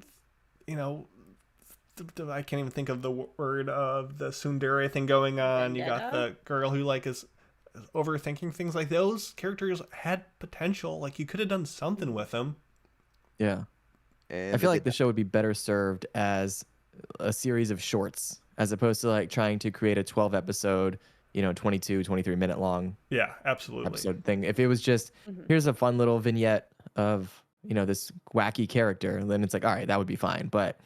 I can't even think of the word of the tsundere thing going on. You got the girl who like is overthinking things. Like those characters had potential. Like you could have done something with them. Yeah. And I feel like the show would be better served as a series of shorts as opposed to like trying to create a 12 episode, 22, 23 minute long. Yeah, absolutely. Episode thing. If it was just, here's a fun little vignette of, this wacky character, then it's like, all right, that would be fine. But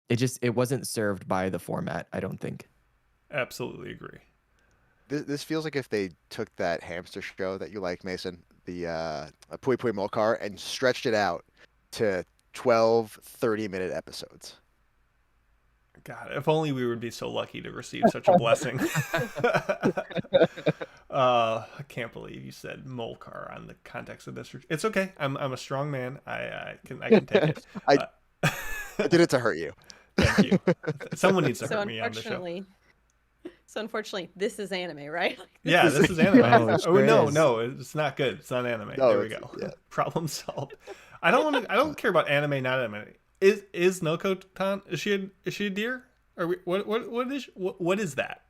it wasn't served by the format, I don't think. Absolutely agree. This feels like if they took that hamster show that you like, Mason, the Pui Pui Molcar, and stretched it out to 12 30-minute episodes. God, if only we would be so lucky to receive such a blessing. I can't believe you said Molcar on the context of this. It's okay. I'm a strong man. I can take it. I did it to hurt you. Thank you. Someone needs to hurt me on the show. So unfortunately, this is anime, right? Yeah, this is anime. Oh, no, it's not good. It's not anime. No, there we go. Yeah. Problem solved. I don't care about anime, not anime. Is Nokotan? Is she a deer? Are we, what is that?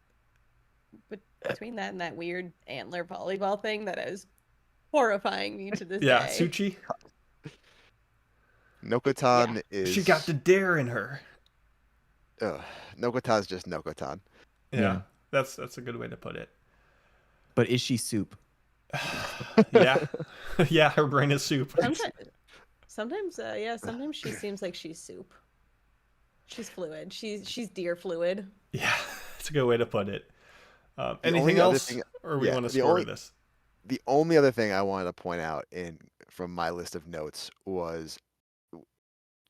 But between that and that weird antler volleyball thing that is horrifying me to this day. Yeah, Suchi. Nokotan is. She got the dare in her. Nokotan's just Nokotan. Yeah, that's a good way to put it. But is she soup? Yeah, her brain is soup. Sometimes she seems like she's soup. She's fluid. She's deer fluid. Yeah, that's a good way to put it. Anything else, or we want to score this? The only other thing I wanted to point out from my list of notes was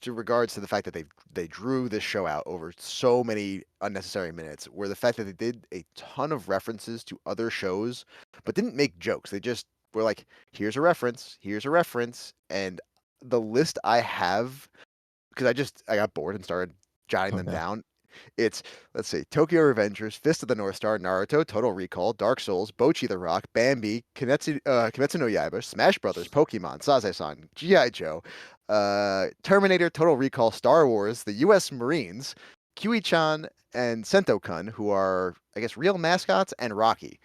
in regards to the fact that they drew this show out over so many unnecessary minutes, were the fact that they did a ton of references to other shows, but didn't make jokes. They just were like, here's a reference, and the list I have, because I got bored and started jotting them down. It's, let's see, Tokyo Revengers, Fist of the North Star, Naruto, Total Recall, Dark Souls, Bocchi the Rock, Bambi, Kimetsu no Yaiba, Smash Brothers, Pokemon, Saze-san, G.I. Joe, Terminator, Total Recall, Star Wars, the U.S. Marines, Kiwi-chan, and Sento-kun, who are, I guess, real mascots, and Rocky.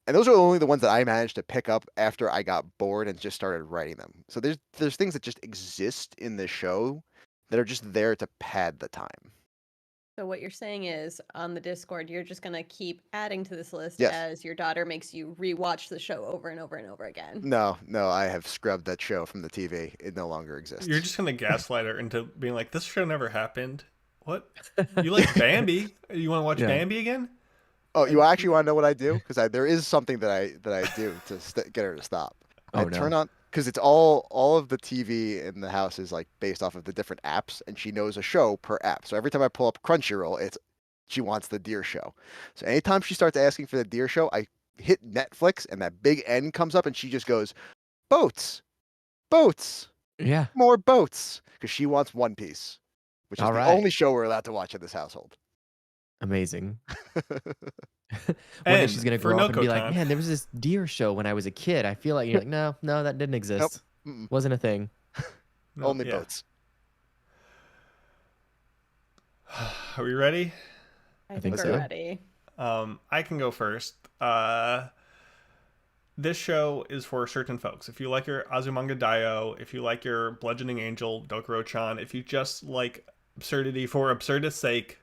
And those are only the ones that I managed to pick up after I got bored and just started writing them. So there's things that just exist in the show that are just there to pad the time. So what you're saying is, on the Discord, you're just going to keep adding to this list Yes. as your daughter makes you rewatch the show over and over and over again. No, I have scrubbed that show from the TV. It no longer exists. You're just going to gaslight her into being like, this show never happened. What? You like Bambi? You want to watch Bambi again? Oh, you actually want to know what I do? Because there is something that I do to get her to stop. I turn on, because it's all of the TV in the house is like based off of the different apps, and she knows a show per app. So every time I pull up Crunchyroll, she wants the deer show. So anytime she starts asking for the deer show, I hit Netflix, and that big N comes up, and she just goes, boats, yeah, more boats. because she wants One Piece, which is All the right. only show we're allowed to watch in this household. Amazing. One And day she's gonna for grow up and be like, Nokotan. "Man, there was this deer show when I was a kid." I feel like you're like, "No, that didn't exist. Mm-mm. Wasn't a thing." No, Only yeah. boats. Are we ready? I think we're so. ready. I can go first. This show is for certain folks. If you like your Azumanga Daioh, if you like your Bludgeoning Angel, Dokuro-chan, if you just like absurdity for absurdist's sake,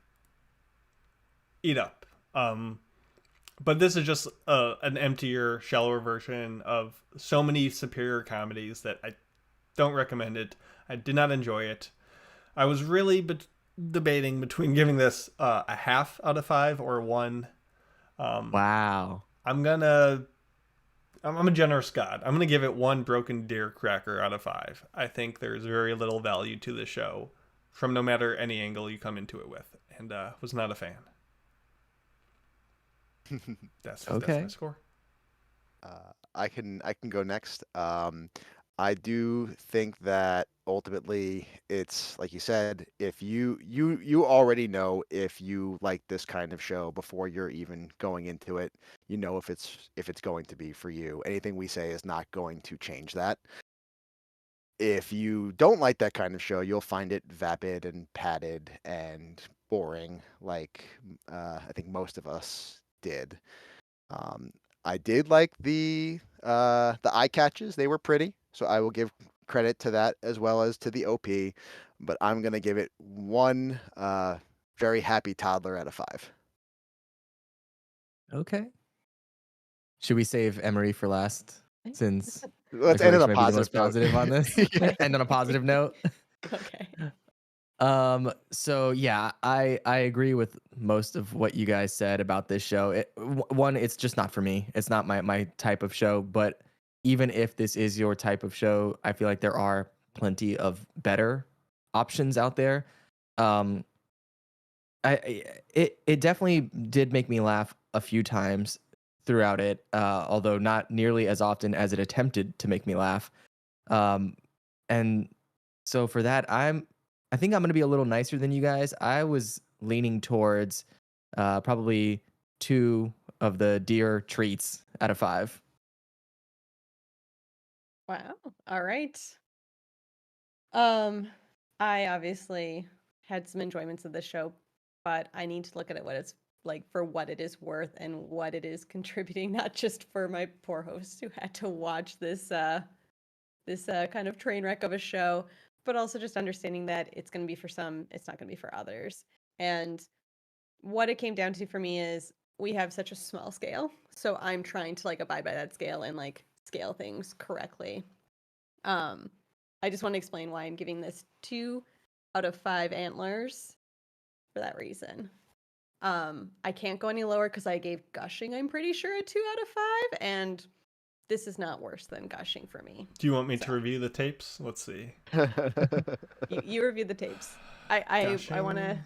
eat up. But this is just an emptier, shallower version of so many superior comedies that I don't recommend it. I did not enjoy it. I was really debating between giving this a 0.5 out of 5 or 1. Wow. I'm a generous God. I'm gonna give it 1 broken deer cracker out of 5. I think there's very little value to the show from no matter any angle you come into it with, and was not a fan. That's Okay. my score. I can go next. I do think that ultimately it's like you said, if you already know if you like this kind of show before you're even going into it, you know if it's going to be for you. Anything we say is not going to change that. If you don't like that kind of show, you'll find it vapid and padded and boring, like I think most of us did. I did like the eye catches; they were pretty, so I will give credit to that as well as to the OP. But I'm gonna give it 1 very happy toddler out of 5. Okay. Should we save Emery for last? Since Let's I feel end like on she a might be the most positive note. positive on this. Yeah. End on a positive note. Okay. So yeah, I agree with most of what you guys said about this show. One, it's just not for me. It's not my type of show. But even if this is your type of show, I feel like there are plenty of better options out there. It definitely did make me laugh a few times throughout it, although not nearly as often as it attempted to make me laugh. And so for that, I think I'm going to be a little nicer than you guys. I was leaning towards probably 2 of the deer treats out of 5. Wow. All right. I obviously had some enjoyments of the show, but I need to look at it what it's like for what it is worth and what it is contributing, not just for my poor host who had to watch this kind of train wreck of a show, but also just understanding that it's going to be for some, it's not going to be for others. And what it came down to for me is we have such a small scale, so I'm trying to like abide by that scale and like scale things correctly. I just want to explain why I'm giving this 2 out of 5 antlers for that reason. I can't go any lower because I gave Gushing, I'm pretty sure, a 2 out of 5, and this is not worse than Gushing for me. Do you want me to review the tapes? Let's see. You reviewed the tapes. I want to.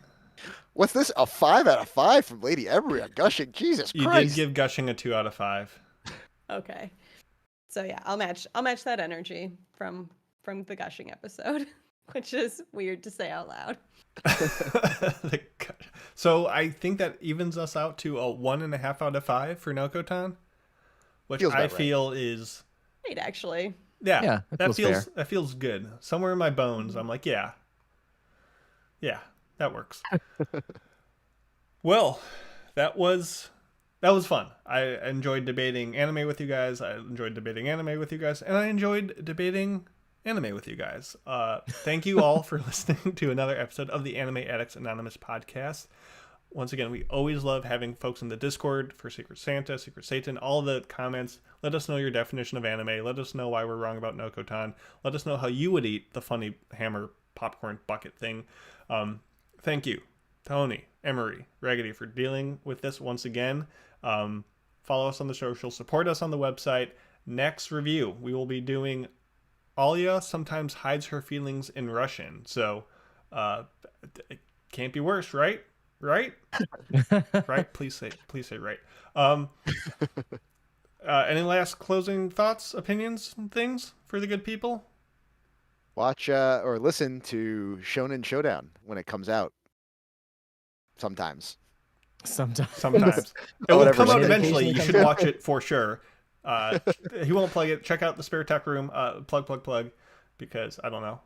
What's this? A 5 out of 5 from Lady Emery on Gushing? Jesus You Christ! did give Gushing a 2 out of 5. Okay. So yeah, I'll match that energy from the Gushing episode, which is weird to say out loud. So I think that evens us out to a 1.5 out of 5 for Nokotan, which Feels I about right. feel is Right, actually. yeah, that feels fair. that feels good. Somewhere in my bones, I'm like, yeah, that works. Well, that was fun. I enjoyed debating anime with you guys. I enjoyed debating anime with you guys, and I enjoyed debating anime with you guys. Thank you all for listening to another episode of the Anime Addicts Anonymous Podcast. Once again, we always love having folks in the Discord for Secret Santa, Secret Satan, all the comments. Let us know your definition of anime. Let us know why we're wrong about Nokotan. Let us know how you would eat the funny hammer popcorn bucket thing. Thank you, Tony, Emery, Raggedy, for dealing with this once again. Follow us on the social, support us on the website. Next review, we will be doing Alya Sometimes Hides Her Feelings in Russian. So, it can't be worse, right? Right? Right? Please say right. Any last closing thoughts, opinions, and things for the good people? Watch or listen to Shonen Showdown when it comes out. Sometimes. Sometimes. It Oh, will whatever. come out When it eventually. You occasionally should comes watch it for sure. He won't plug it. Check out the Spare Tech Room. Plug. Because I don't know.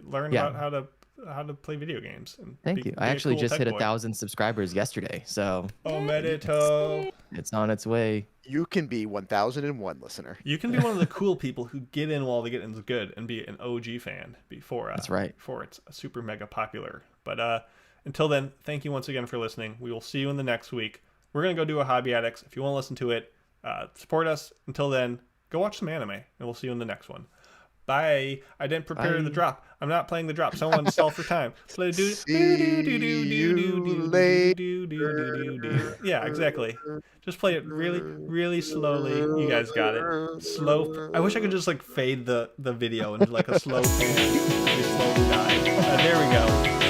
Learn yeah. about how to play video games. And Thank you. I a actually cool just tech hit boy. 1,000 subscribers yesterday, so Oh, Medito. it's on its way. You can be 1001 listener. You can be one of the cool people who get in while the getting's good and be an OG fan before That's right. before it's super mega popular. But until then, thank you once again for listening. We will see you in the next week. We're gonna go do a Hobby Addicts. If you want to listen to it, support us. Until then, go watch some anime, and we'll see you in the next one. Bye. I didn't prepare Bye. the drop. I'm not playing the drop. Someone stall for time. Yeah, exactly. Just play it really, really slowly. You guys got it. Slow. I wish I could just like fade the video into like a slow fade. Really slowly die. There we go.